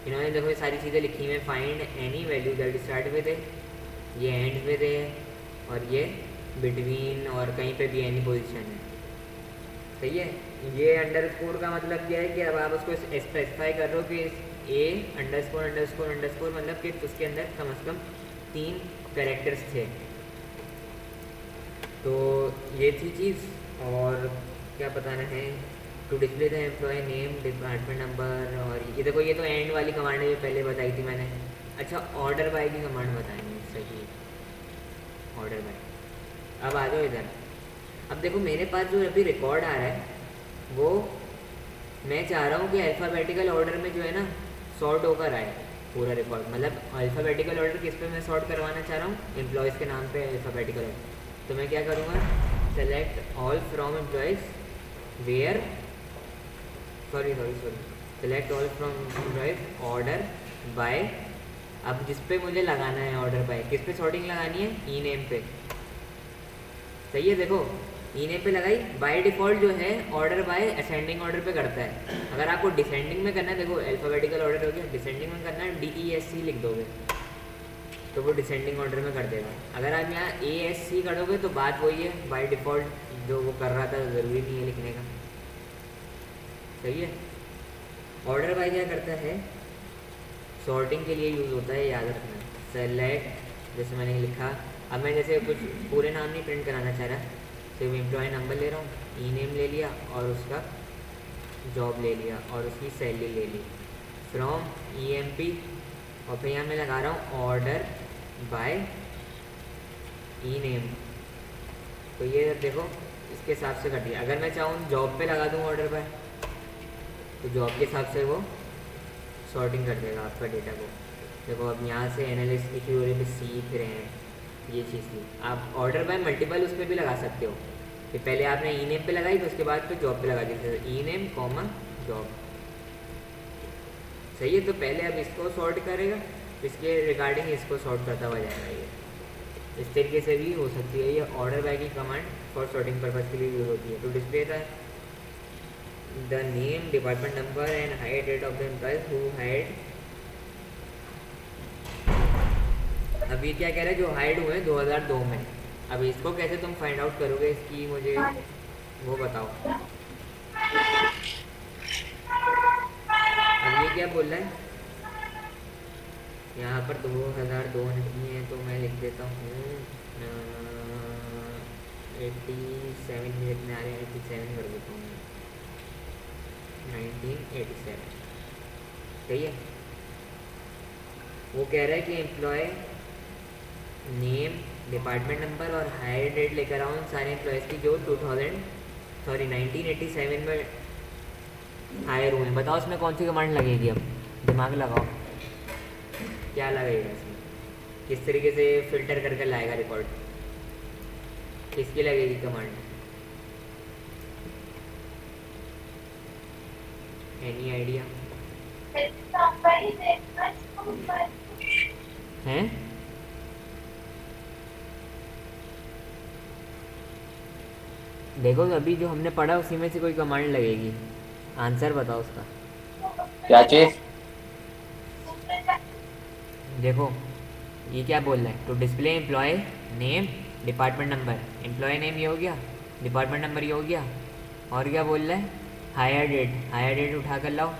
इन्होंने देखो ये सारी चीज़ें लिखी हुई हैं, find any value that start with A, ये एंड विद ए, और ये बिटवीन और कहीं पे भी एनी पोजीशन है, सही है। ये अंडरस्कोर का मतलब क्या है कि अब आप उसको स्पेसिफाई कर रहे हो कि ए अंडरस्कोर अंडरस्कोर अंडरस्कोर, मतलब कि उसके अंदर कम से कम 3 कैरेक्टर्स थे। तो ये थी चीज़। और क्या बताना है, to display the employee name department number. और ये देखो ये तो एंड वाली कमांड है, जो पहले बताई थी मैंने। अच्छा ऑर्डर बाय की कमांड बताएंगे, सही ऑर्डर बाय। अब आ जाओ इधर। अब देखो मेरे पास जो अभी रिकॉर्ड आ रहा है वो मैं चाह रहा हूँ कि अल्फ़ाबेटिकल ऑर्डर में जो है ना सॉर्ट होकर आए पूरा रिकॉर्ड। मतलब अल्फ़ाबेटिकल ऑर्डर किस पे मैं सॉर्ट करवाना चाह रहा हूँ, एम्प्लॉयज़ के नाम पे अल्फ़ाबेटिकल ऑर्डर। तो मैं क्या करूँगा, select all from employees where select all from employees order by. अब जिस पे मुझे लगाना है ऑर्डर बाय, किस पे सॉर्टिंग लगानी है, ई नेम पे, सही है। देखो ई नेम पे लगाई, बाय डिफ़ॉल्ट जो है ऑर्डर बाय असेंडिंग ऑर्डर पे करता है। अगर आपको डिसेंडिंग में करना है, देखो अल्फ़ाबेटिकल ऑर्डर हो गया, डिसेंडिंग में करना है DESC लिख दोगे तो वो डिसेंडिंग ऑर्डर में कर देगा। अगर आप यहाँ ASC कर दोगे तो बात वही है, बाय डिफ़ॉल्ट जो वो कर रहा था, ज़रूरी नहीं है लिखने का, सही है। ऑर्डर बाय क्या करता है, सॉर्टिंग के लिए यूज़ होता है, याद रखना। सेलेक्ट, जैसे मैंने लिखा, अब मैं जैसे कुछ पूरे नाम नहीं प्रिंट कराना चाह रहा, सिर्फ एम्प्लॉय नंबर ले रहा हूँ, ई नेम ले लिया और उसका जॉब ले लिया और उसकी सैलरी ले ली, फ्रॉम EMP। और फिर यहाँ मैं लगा रहा हूँ ऑर्डर बाय ई नेम। तो ये देखो इसके हिसाब से कर दिया। अगर मैं चाहूँ जॉब पे लगा दूँ ऑर्डर बाय, तो जॉब के हिसाब से वो सॉर्टिंग कर देगा आपका डेटा को। देखो अब यहाँ से एनालिस्ट की थ्योरी पे सीख रहे हैं ये चीज़ थी। आप ऑर्डर बाय मल्टीपल उस पर भी लगा सकते हो कि पहले आपने ई नेम पे लगाई तो उसके बाद फिर जॉब पे लगा दी, ई नेम कॉमा जॉब, सही है। तो पहले अब इसको सॉर्ट करेगा, इसके रिगार्डिंग इसको सॉर्ट करता हुआ जाएगा। ये इस तरीके से भी हो सकती है। ये ऑर्डर बाय की कमांड फॉर सॉर्टिंग पर्पज़ के लिए यूज होती है। To display the name department number and hire date of the employees who hired. अब ये क्या कह रहा है, जो हायर्ड हुए 2002 में। अब इसको कैसे तुम फाइंड आउट करोगे, इसकी मुझे वो बताओ। अब ये क्या बोल रहा है, यहाँ पर 2002 नहीं है तो मैं लिख देता हूँ 87 मिनट में आ रहे हैं, 87 कर देता हूँ, 1987, सही है। वो कह रहा है कि एम्प्लॉय नेम डिपार्टमेंट नंबर और हायर डेट लेकर आऊँ सारे एम्प्लॉयज़ की जो 1987 में हायर हुए। बताओ इसमें कौन सी कमांड लगेगी, अब दिमाग लगाओ क्या लगेगा इसमें, किस तरीके से फिल्टर करके लाएगा रिकॉर्ड, किसकी लगेगी कमांड, एनी आइडिया हैं? देखो अभी जो हमने पढ़ा उसी में से कोई कमांड लगेगी, आंसर बताओ उसका। क्या चीज? देखो ये क्या बोल रहा है, to display employee name department number, employee name ये हो गया, डिपार्टमेंट नंबर ये हो गया, और क्या बोल रहा है, हायर डेट उठा कर लाओ,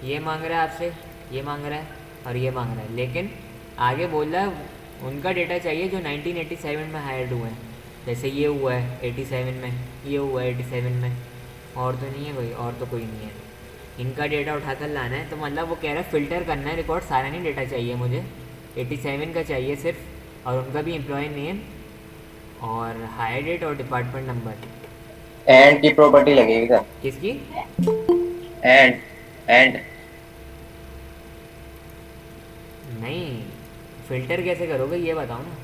ये मांग रहा है आपसे, ये मांग रहा है और ये मांग रहा है, लेकिन आगे बोल रहा है उनका डेटा चाहिए जो 1987 में हायर्ड हुए हैं, जैसे ये हुआ है 87 में, ये हुआ है 87 में, और तो नहीं है कोई, और तो कोई नहीं है, इनका डेटा उठा कर लाना है। तो मतलब वो कह रहा है फ़िल्टर करना है रिकॉर्ड, सारा नहीं डेटा चाहिए मुझे, 87 का चाहिए सिर्फ, और उनका भी एम्प्लॉय नेम और हायर डेट और डिपार्टमेंट नंबर। एंड की प्रॉपर्टी लगेगी सर। किसकी? एंड नहीं, फ़िल्टर कैसे करोगे ये बताओ ना,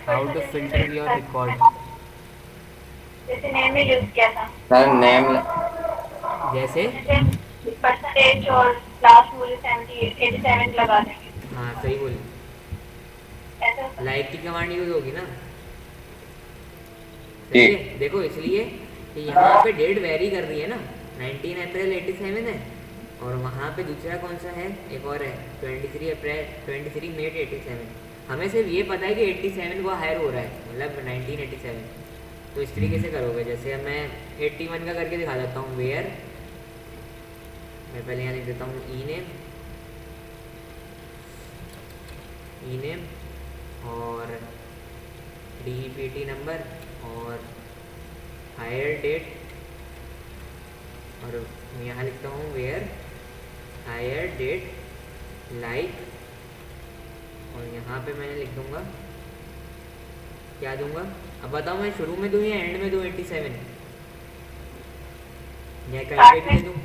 how to filter your record. जैसे नेम में यूज किया था, सर नेम जैसे जैसे परसेंटेज और लास्ट मुझे 87 लगा देंगे, हाँ सही बोली, ऐसा। लाइक की कमांड यूज़ होगी ना। जी। सही है, देखो इसलिए कि यहाँ पे डेट वेरी कर रही है ना, 19 अप्रैल 87 है, और वहाँ पे दूसरा कौन सा है, एक और है 23 मई 87। हमें सिर्फ ये पता है कि 87 को हायर हो रहा है, मतलब 1987। तो इस तरीके से करोगे, जैसे अब मैं 81 का करके दिखा देता हूँ, वेयर, मैं पहले यहाँ लिख देता हूँ ई नेम और DEPT नंबर और हायर डेट, और यहाँ लिखता हूँ वेयर हायर डेट लाइक, और यहाँ पे मैंने लिख दूँगा, क्या दूँगा अब बताओ, मैं शुरू में दूँ या एंड में दूँ 87, या कहीं पे भी दूँ?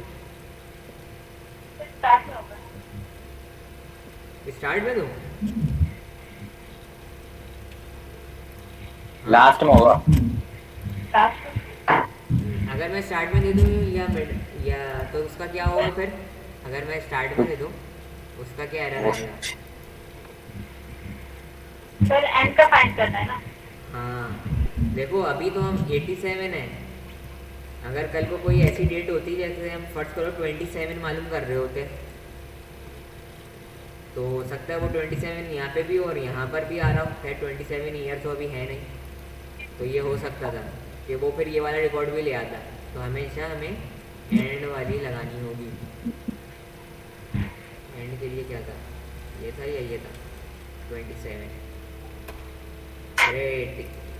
स्टार्ट में होगा, स्टार्ट में दूँ? लास्ट में होगा। लास्ट में। अगर मैं स्टार्ट में दे दूँ या मिड, या तो उसका क्या होगा फिर, अगर मैं स्टार्ट में दे दूँ उसका क्या एरर आएगा? सर एंड का फाइंड करना है ना। हाँ देखो अभी तो हम 87 है, अगर कल को कोई ऐसी डेट होती जैसे हम फर्स्ट करो 27 मालूम कर रहे होते, तो हो सकता है वो 27 यहाँ पे भी और यहाँ पर भी आ रहा हो, खैर 27 ईयर तो अभी है नहीं, तो ये हो सकता था कि वो फिर ये वाला रिकॉर्ड भी ले आता, तो हमेशा हमें एंड वाली लगानी होगी। एंड के लिए क्या था, ये था या ये था 27, अरे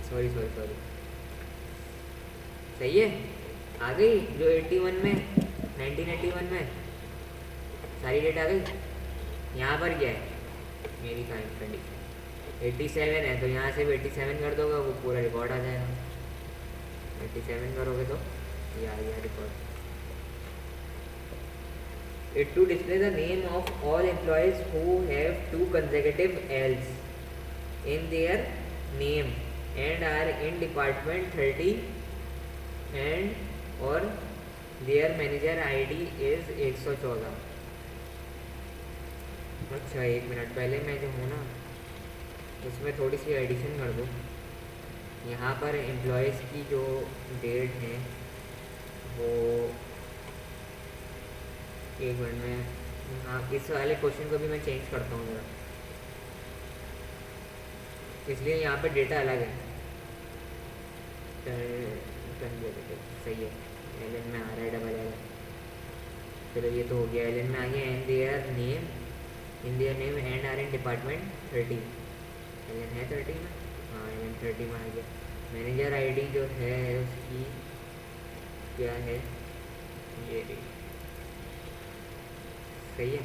सॉरी सही है, आ गई जो 81 में 1981 में सारी डेट आ गई। यहाँ पर क्या है, मेरी कंडीशन 87 है, तो यहाँ से भी 87 कर दोगे वो पूरा रिकॉर्ड आ जाएगा, 87 करोगे तो ये आ गया record. It to display the name of all employees who have 2 consecutive L's in their name and are in department 30 and or their manager ID is 114। अच्छा एक मिनट, पहले मैं जो हूँ ना उसमें थोड़ी सी एडिशन कर दूँ। यहाँ पर एम्प्लॉयज़ की जो डेट है वो एक मिनट में, हाँ इस वाले क्वेश्चन को भी मैं चेंज करता हूँ ज़रा, इसलिए यहाँ पे डेटा अलग है। सही है, एलन में आ रहा है डबल एल, चलो ये तो हो गया, एलन में आ गया, in their name and are in department 30, Allen है 30 में, हाँ एलन 30 में आ गया। मैनेजर आईडी जो है उसकी क्या है, ये सही है।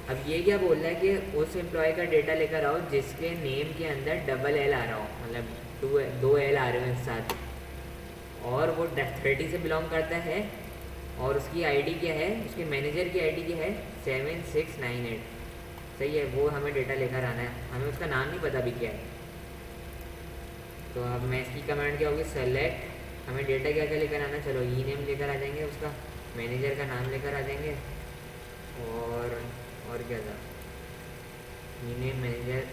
अब ये क्या बोल रहा है कि उस एम्प्लॉय का डेटा लेकर आओ जिसके नेम के अंदर डबल एल आ रहा हो, मतलब 2 एल आ रहे हो एक साथ, और वो 30 से बिलोंग करता है, और उसकी आईडी क्या है, उसके मैनेजर की आईडी क्या है 7698। सही है, वो हमें डेटा लेकर आना है, हमें उसका नाम नहीं पता भी क्या है। तो अब मैं इसकी कमांड क्या होगी, सेलेक्ट, हमें डेटा क्या क्या लेकर आना, चलो ई नेम लेकर आ जाएंगे, उसका मैनेजर का नाम लेकर आ जाएंगे, और क्या था, ई नेम मैनेजर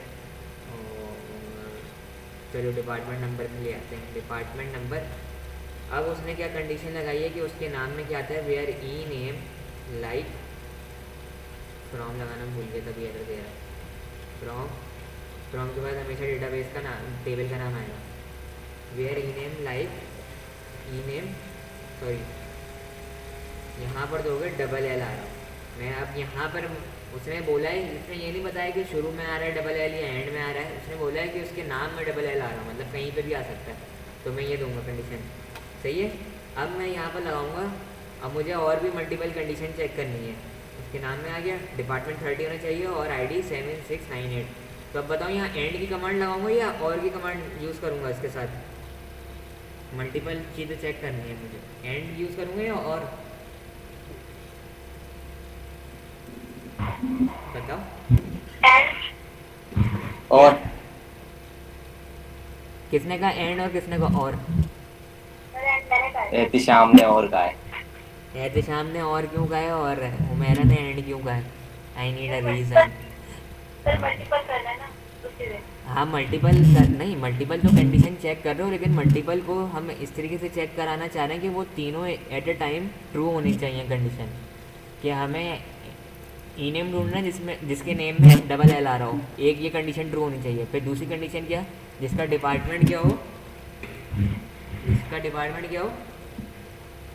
और चलो डिपार्टमेंट नंबर में ले आते हैं। डिपार्टमेंट नंबर, अब उसने क्या कंडीशन लगाई है कि उसके नाम में क्या आता है, where E name like, from लगाना भूल गया तभी एरर दे रहा है। फ्रॉम के बाद हमेशा डेटाबेस का नाम, टेबल का नाम आएगा। Where E name like, E name sorry यहाँ पर दोगे डबल एल आ रहा हूँ मैं। अब यहाँ पर उसने बोला है, उसने ये नहीं बताया कि शुरू में आ रहा है डबल एल या एंड में आ रहा है, उसने बोला है कि उसके नाम में डबल एल आ रहा है, मतलब कहीं पर भी आ सकता है, तो मैं ये दूंगा कंडीशन। सही है। अब मैं यहाँ पर लगाऊंगा, अब मुझे और भी मल्टीपल कंडीशन चेक करनी है। उसके नाम में आ गया, डिपार्टमेंट 30 होना चाहिए और आईडी 7698। तो अब बताओ यहाँ एंड की कमांड लगाऊंगा या और की कमांड यूज़ करूँगा इसके साथ? मल्टीपल चीज़ें चेक करनी है मुझे, एंड यूज़ करूँगा या और? बताओ। और किसने कहा एंड और किसने कहा और? एहतिशाम ने और कहा है। एहतिशाम ने और क्यों कहा है और उमेरा ने एंड क्यों कहा है? I need a reason. Multiple करना है ना उसी में। हाँ मल्टीपल नहीं, मल्टीपल तो कंडीशन चेक कर रहे हो, लेकिन मल्टीपल को हम इस तरीके से चेक कराना चाह रहे हैं कि वो तीनों एट अ टाइम ट्रू होनी चाहिए कंडीशन, कि हमें ई नेम ढूंढना है जिसके नेम में डबल एल आ रहा हो, एक ये कंडीशन ट्रू होनी चाहिए। फिर दूसरी कंडीशन क्या, जिसका डिपार्टमेंट क्या हो,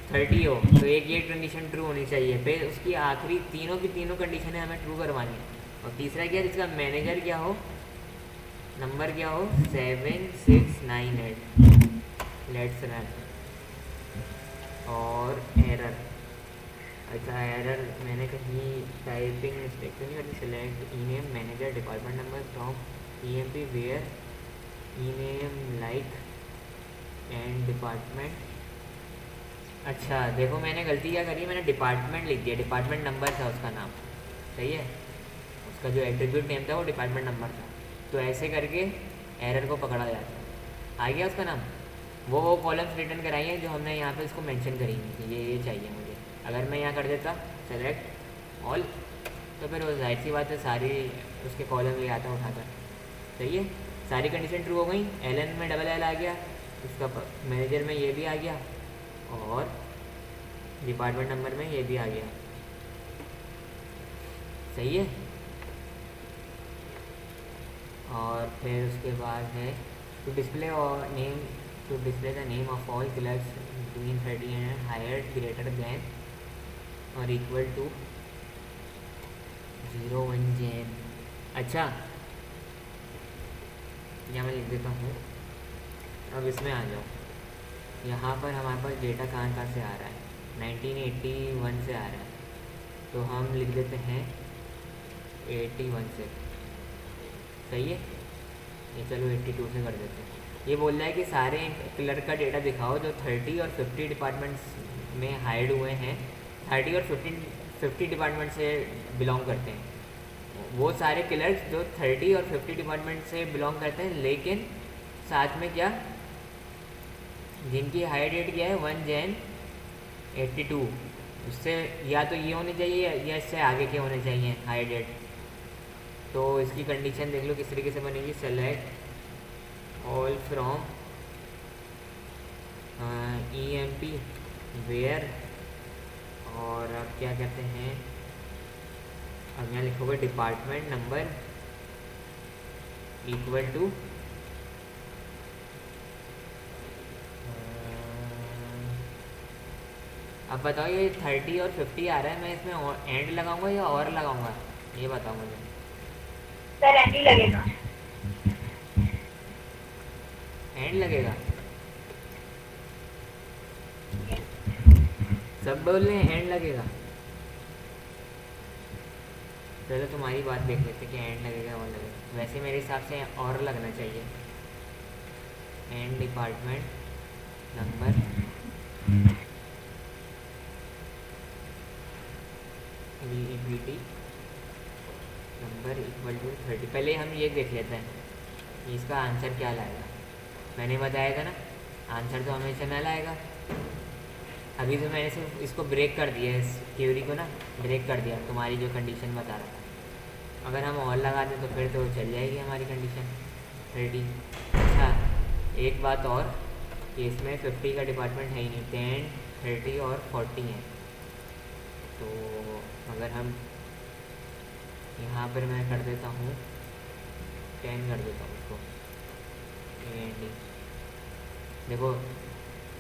30 हो, तो एक ये कंडीशन ट्रू होनी चाहिए। फिर उसकी आखिरी तीनों की तीनों कंडीशनें हमें ट्रू करवानी है। और तीसरा क्या, जिसका मैनेजर क्या हो, नंबर क्या हो 7698। Let's run. और एरर, अच्छा एरर मैंने कहीं टाइपिंग मिस्टेक तो नहीं करी। Select E name manager department number from E M P where E name like and department. अच्छा देखो मैंने गलती क्या करी, मैंने डिपार्टमेंट लिख दिया, डिपार्टमेंट नंबर था उसका नाम। सही है, उसका जो एट्रीब्यूट नेम था वो डिपार्टमेंट नंबर था। तो ऐसे करके एरर को पकड़ा जाता है। आ गया उसका नाम। वो कॉलम्स रिटर्न कराई हैं जो हमने यहाँ पे इसको मेंशन करी है कि ये चाहिए मुझे। अगर मैं यहाँ कर देता सेलेक्ट ऑल, तो फिर वो जाहिर सी बात है सारी उसके कॉलम ले आता उठाकर। सही है, सारी कंडीशन ट्रू हो गई। एलन में डबल एल आ गया, उसका मैनेजर में ये भी आ गया और डिपार्टमेंट नंबर में ये भी आ गया। सही है। और फिर उसके बाद है टू डिस्प्ले और name, to display the name of all clerks between 30 and hire greater than और इक्वल टू 01 जैन। अच्छा यहाँ मैं लिख देता हूँ। अब इसमें आ जाओ, यहाँ पर हमारे पास डेटा कहाँ से आ रहा है, 1981 से आ रहा है, तो हम लिख देते हैं 81 से। सही है, ये चलो 82 से कर देते हैं। ये बोल रहा है कि सारे क्लर्क का डेटा दिखाओ जो 30 और 50 डिपार्टमेंट्स में हाइड हुए हैं, 30 और 50 डिपार्टमेंट से बिलोंग करते हैं। वो सारे क्लर्क्स जो 30 और 50 डिपार्टमेंट से बिलोंग करते हैं, लेकिन साथ में क्या, जिनकी हाई डेट क्या है 1 जैन 82, उससे या तो ये होने चाहिए या इससे आगे के होने चाहिए हाई डेट। तो इसकी कंडीशन देख लो किस तरीके से बनेगी। Select all from EMP where, और अब क्या कहते हैं, अब यहाँ लिखोगे डिपार्टमेंट नंबर इक्वल टू अब बताओ ये 30 और 50 आ रहा है, मैं इसमें एंड लगाऊंगा या और लगाऊंगा, ये बताओ मुझे। सर एंड ही लगेगा। एंड लगेगा, सब बोल रहे हैं एंड लगेगा। चलो तुम्हारी बात देख लेते कि एंड लगेगा और लगेगा। वैसे मेरे हिसाब से और लगना चाहिए। And department number DEPT number equal to 30। पहले हम ये देख लेते हैं इसका आंसर क्या लाएगा। मैंने बताया था ना, आंसर तो हमेशा ना लाएगा। अभी तो मैंने सिर्फ इसको ब्रेक कर दिया, इस क्वेरी को ना ब्रेक कर दिया, तुम्हारी जो कंडीशन बता रहा था। अगर हम और लगा दें तो फिर तो चल जाएगी हमारी कंडीशन 30। अच्छा एक बात और कि इसमें 50 का डिपार्टमेंट है ही नहीं, 10, 30 और 40 है। तो अगर हम यहाँ पर मैं कर देता हूँ 10 कर देता हूँ उसको, एंड देखो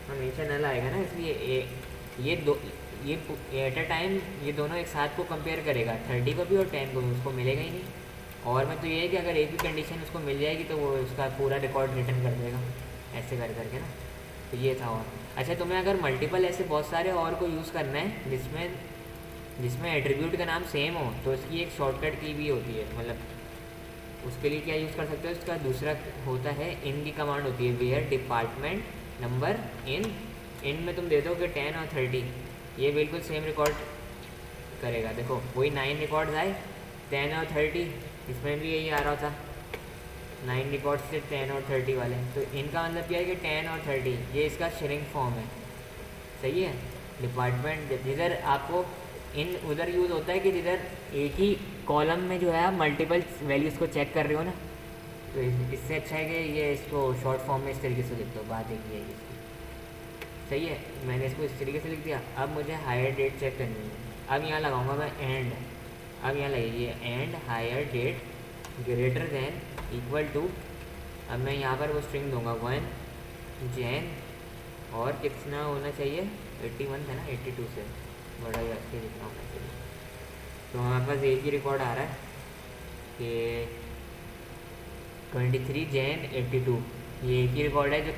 हमेशा नल आएगा ना, इसलिए ये दो ये एट अ टाइम ये दोनों एक साथ को कंपेयर करेगा, 30 को भी और 10 को भी, उसको मिलेगा ही नहीं। और मैं तो ये है कि अगर एक भी कंडीशन उसको मिल जाएगी तो वो उसका पूरा रिकॉर्ड रिटर्न कर देगा, ऐसे कर करके ना। तो ये था। और अच्छा, तुम्हें अगर मल्टीपल ऐसे बहुत सारे और को यूज़ करना है जिसमें एट्रीब्यूट का नाम सेम हो, तो इसकी एक शॉर्टकट की भी होती है। मतलब उसके लिए क्या यूज़ कर सकते हो, इसका दूसरा होता है इन की कमांड होती है, वेयर डिपार्टमेंट नंबर इन में तुम दे दो कि 10 और 30, ये बिल्कुल सेम रिकॉर्ड करेगा। देखो वही 9 रिकॉर्ड्स आए, 10 और 30, इसमें भी यही आ रहा था, 9 रिकॉर्ड्स से 10 और 30 वाले। तो इनका मतलब क्या है कि 10 और 30 ये इसका श्रिंक फॉर्म है, सही है। डिपार्टमेंट जिधर आपको इन उधर यूज़ होता है कि जिधर एक ही कॉलम में जो है आप मल्टीपल वैल्यूज़ को चेक कर रहे हो ना, तो इससे अच्छा है कि ये इसको शॉर्ट फॉर्म में इस तरीके से लिख दो, बात एक ही है इसकी, सही है। मैंने इसको इस तरीके से लिख दिया। अब मुझे हायर डेट चेक करनी है, अब यहाँ लगाऊंगा मैं एंड, अब यहाँ लगेगी and hire date greater than equal to, अब मैं यहाँ पर वो स्ट्रिंग दूंगा 1 जैन, और कितना होना चाहिए, 81 था ना, 82 से बड़ा ही अच्छे जितना होना चाहिए। तो हमारे पास एक ही रिकॉर्ड आ रहा है कि 23 जैन 82, ये एक ही रिकॉर्ड है जो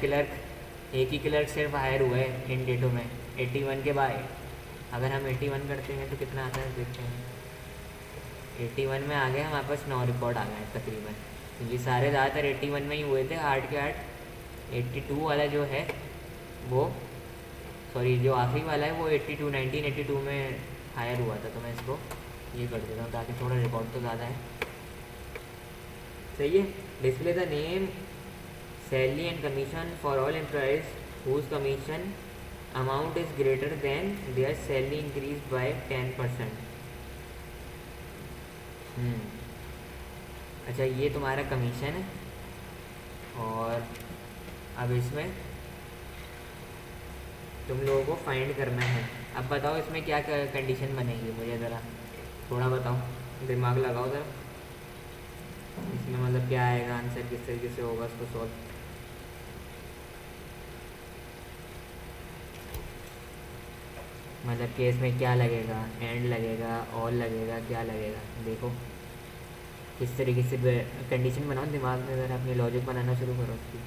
एक ही क्लर्क सिर्फ हायर हुआ है इन डेटों में 81 के बाद। अगर हम 81 करते हैं तो कितना आता है देखते हैं, 81 में आ गया हमारे पास 9 रिकॉर्ड आ गए हैं तकरीबन। ये सारे ज़्यादातर 81 में ही हुए थे, 8 के 8। 82 वाला जो है वो, सॉरी जो आखिरी वाला है वो 1982 में हायर हुआ था। तो मैं इसको ये कर देता हूँ ताकि थोड़ा रिकॉर्ड तो ज़्यादा है, सही है। Display the name salary and commission for all employees whose commission amount is greater than their salary increase by 10%। अच्छा, ये तुम्हारा कमीशन है, और अब इसमें तुम लोगों को फाइंड करना है। अब बताओ इसमें क्या कंडीशन बनेगी, मुझे ज़रा थोड़ा बताओ, दिमाग लगाओ ज़रा, इसमें मतलब क्या आएगा आंसर, किस तरीके से होगा उसको सॉल्व। मतलब कि इसमें क्या लगेगा, एंड लगेगा, ऑल लगेगा, क्या लगेगा, देखो किस तरीके से कंडीशन बनाओ, दिमाग में ज़रा अपनी लॉजिक बनाना शुरू करो उसकी।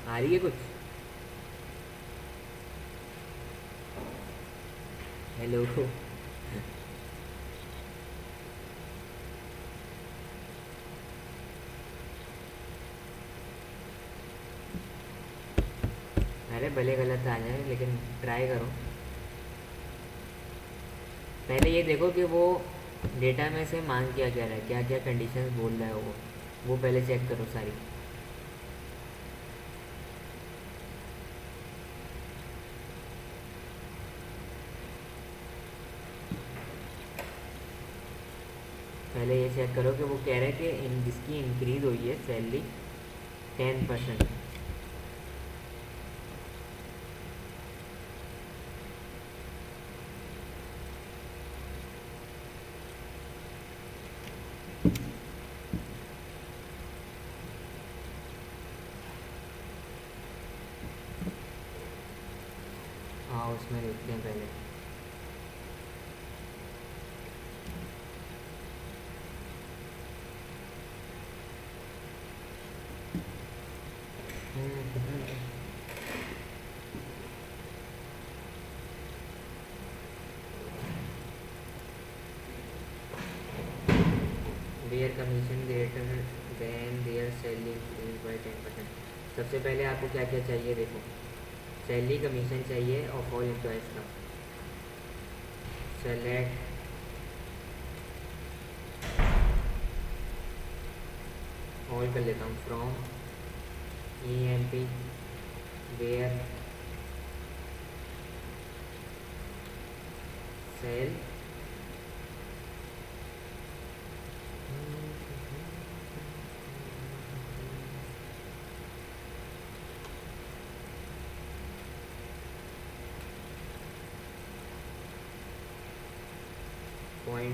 आ रही है कुछ? हेलो अरे भले गलत आ जाए लेकिन ट्राई करो। पहले ये देखो कि वो डेटा में से मांग क्या क्या रहा है, क्या क्या कंडीशंस बोल रहा है वो पहले चेक करो सारी। पहले ये चेक करो कि वो कह रहा है कि जिसकी इंक्रीज़ हुई है सैलरी 10%। हाँ, उसमें देखते हैं पहले। Their commission greater than their salary increase by 10%। सबसे पहले आपको क्या क्या चाहिए, देखो सैलरी कमीशन चाहिए ऑफ ऑल एम्प्लॉयज़ का। सेलेक्ट ऑल कर लेता हूँ, फ्रॉम EMP वेयर सेल .1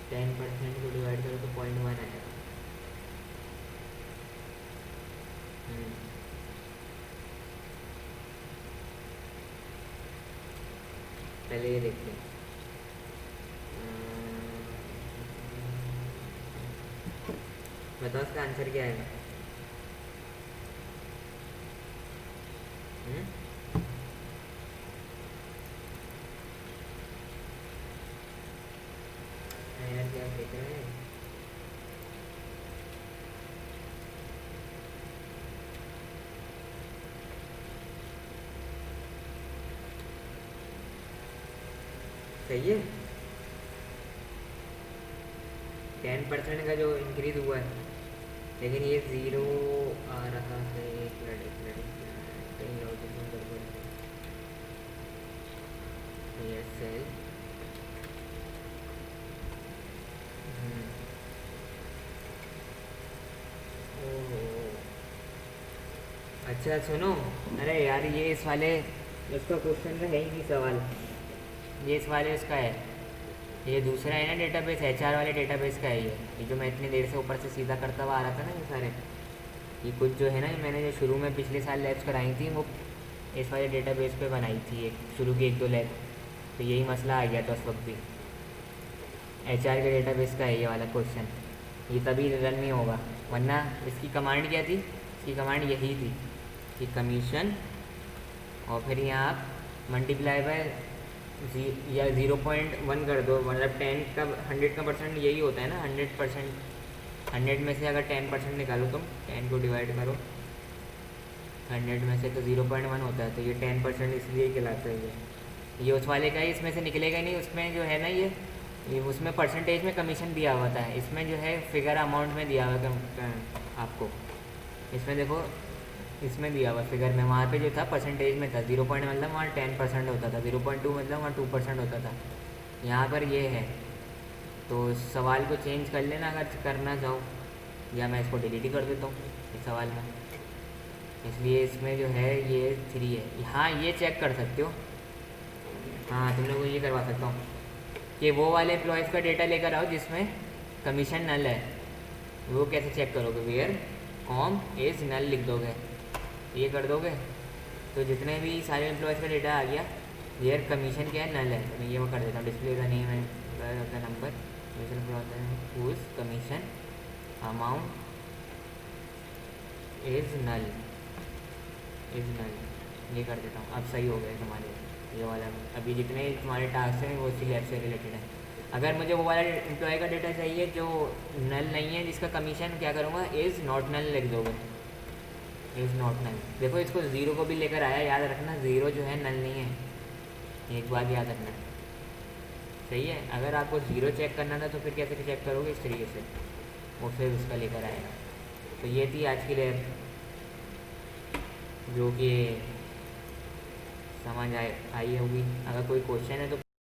10% को डिवाइड करो तो 0.1 आएगा। पहले ये देखते हैं। बताओ इसका आंसर क्या है? यार क्या देख रहे हैं? सही है। 10% का जो इंक्रीज हुआ है, लेकिन ये 0 आ रहा है। एक मिनट कहीं लॉजिक में गड़बड़ है। ये सेल अच्छा सुनो, अरे यार ये इस वाले इसका क्वेश्चन का है ही नहीं सवाल, ये इस वाले उसका है। ये दूसरा है ना डेटाबेस, HR वाले डेटाबेस का है ये जो मैं इतनी देर से ऊपर से सीधा करता हुआ आ रहा था ना। ये सारे ये कुछ जो है ना, मैंने जो शुरू में पिछले साल लैब्स कराई थी वो इस वाले डेटाबेस पे बनाई थी, एक शुरू की 1-2 लैब। तो यही मसला आ गया था उस वक्त भी। HR के डेटाबेस का है ये वाला क्वेश्चन, ये तभी रन नहीं होगा। वरना इसकी कमांड क्या थी? इसकी कमांड यही थी कि कमीशन और फिर यहाँ आप मल्टीप्लाई बाय या 0.1 कर दो। मतलब 10 का 100 का परसेंट यही होता है ना, 100%। 100 में से अगर 10% निकालो तुम, 10 को डिवाइड करो 100 में से, तो 0.1 होता है। तो ये 10% इसलिए कहलाता है। ये उस वाले का ही इसमें से निकलेगा नहीं। उसमें जो है ना ये उसमें परसेंटेज में कमीशन दिया हुआ था, इसमें जो है फिगर अमाउंट में दिया हुआ है आपको। इसमें देखो, इसमें दिया हुआ फिगर में, वहाँ पे जो था परसेंटेज में था। 0. मतलब वहाँ 10% होता था, 0.2 मतलब वहाँ 2% होता था। यहाँ पर ये है। तो सवाल को चेंज कर लेना अगर करना चाहो, या मैं इसको डिलीट ही कर देता हूँ इस सवाल में। इसलिए इसमें जो है ये 3 है। हाँ ये चेक कर सकते हो, हाँ तुम लोग को ये करवा सकता हूँ कि वो वाले एम्प्लॉयज़ का डेटा लेकर आओ जिसमें कमीशन नल है। वो कैसे चेक करोगे? वेयर कॉम इज नल लिख दोगे, ये कर दोगे तो जितने भी सारे एम्प्लॉयज़ का डेटा आ गया। वेयर कमीशन क्या है? नल है। तो मैं ये वो कर देता हूँ, डिस्प्ले का नेम है का number, whose commission amount is null, ये कर देता हूँ। अब सही हो गया तुम्हारे ये वाला। अभी जितने तुम्हारे टास्क हैं वो उसी लैब से रिलेटेड है। अगर मुझे वो वाला एम्प्लॉय का डेटा चाहिए जो नल नहीं है, जिसका कमीशन, क्या करूँगा? इज़ नॉट नल लिख दोगे। Is not null. देखो इसको 0 को भी लेकर आया, याद रखना 0 जो है नल नहीं है, एक बात याद रखना। सही है। अगर आपको 0 चेक करना था तो फिर कैसे चेक करोगे? इस तरीके से, वो फिर उसका लेकर आएगा। तो ये थी आज की लैब, जो कि समझ आई होगी। अगर कोई क्वेश्चन है तो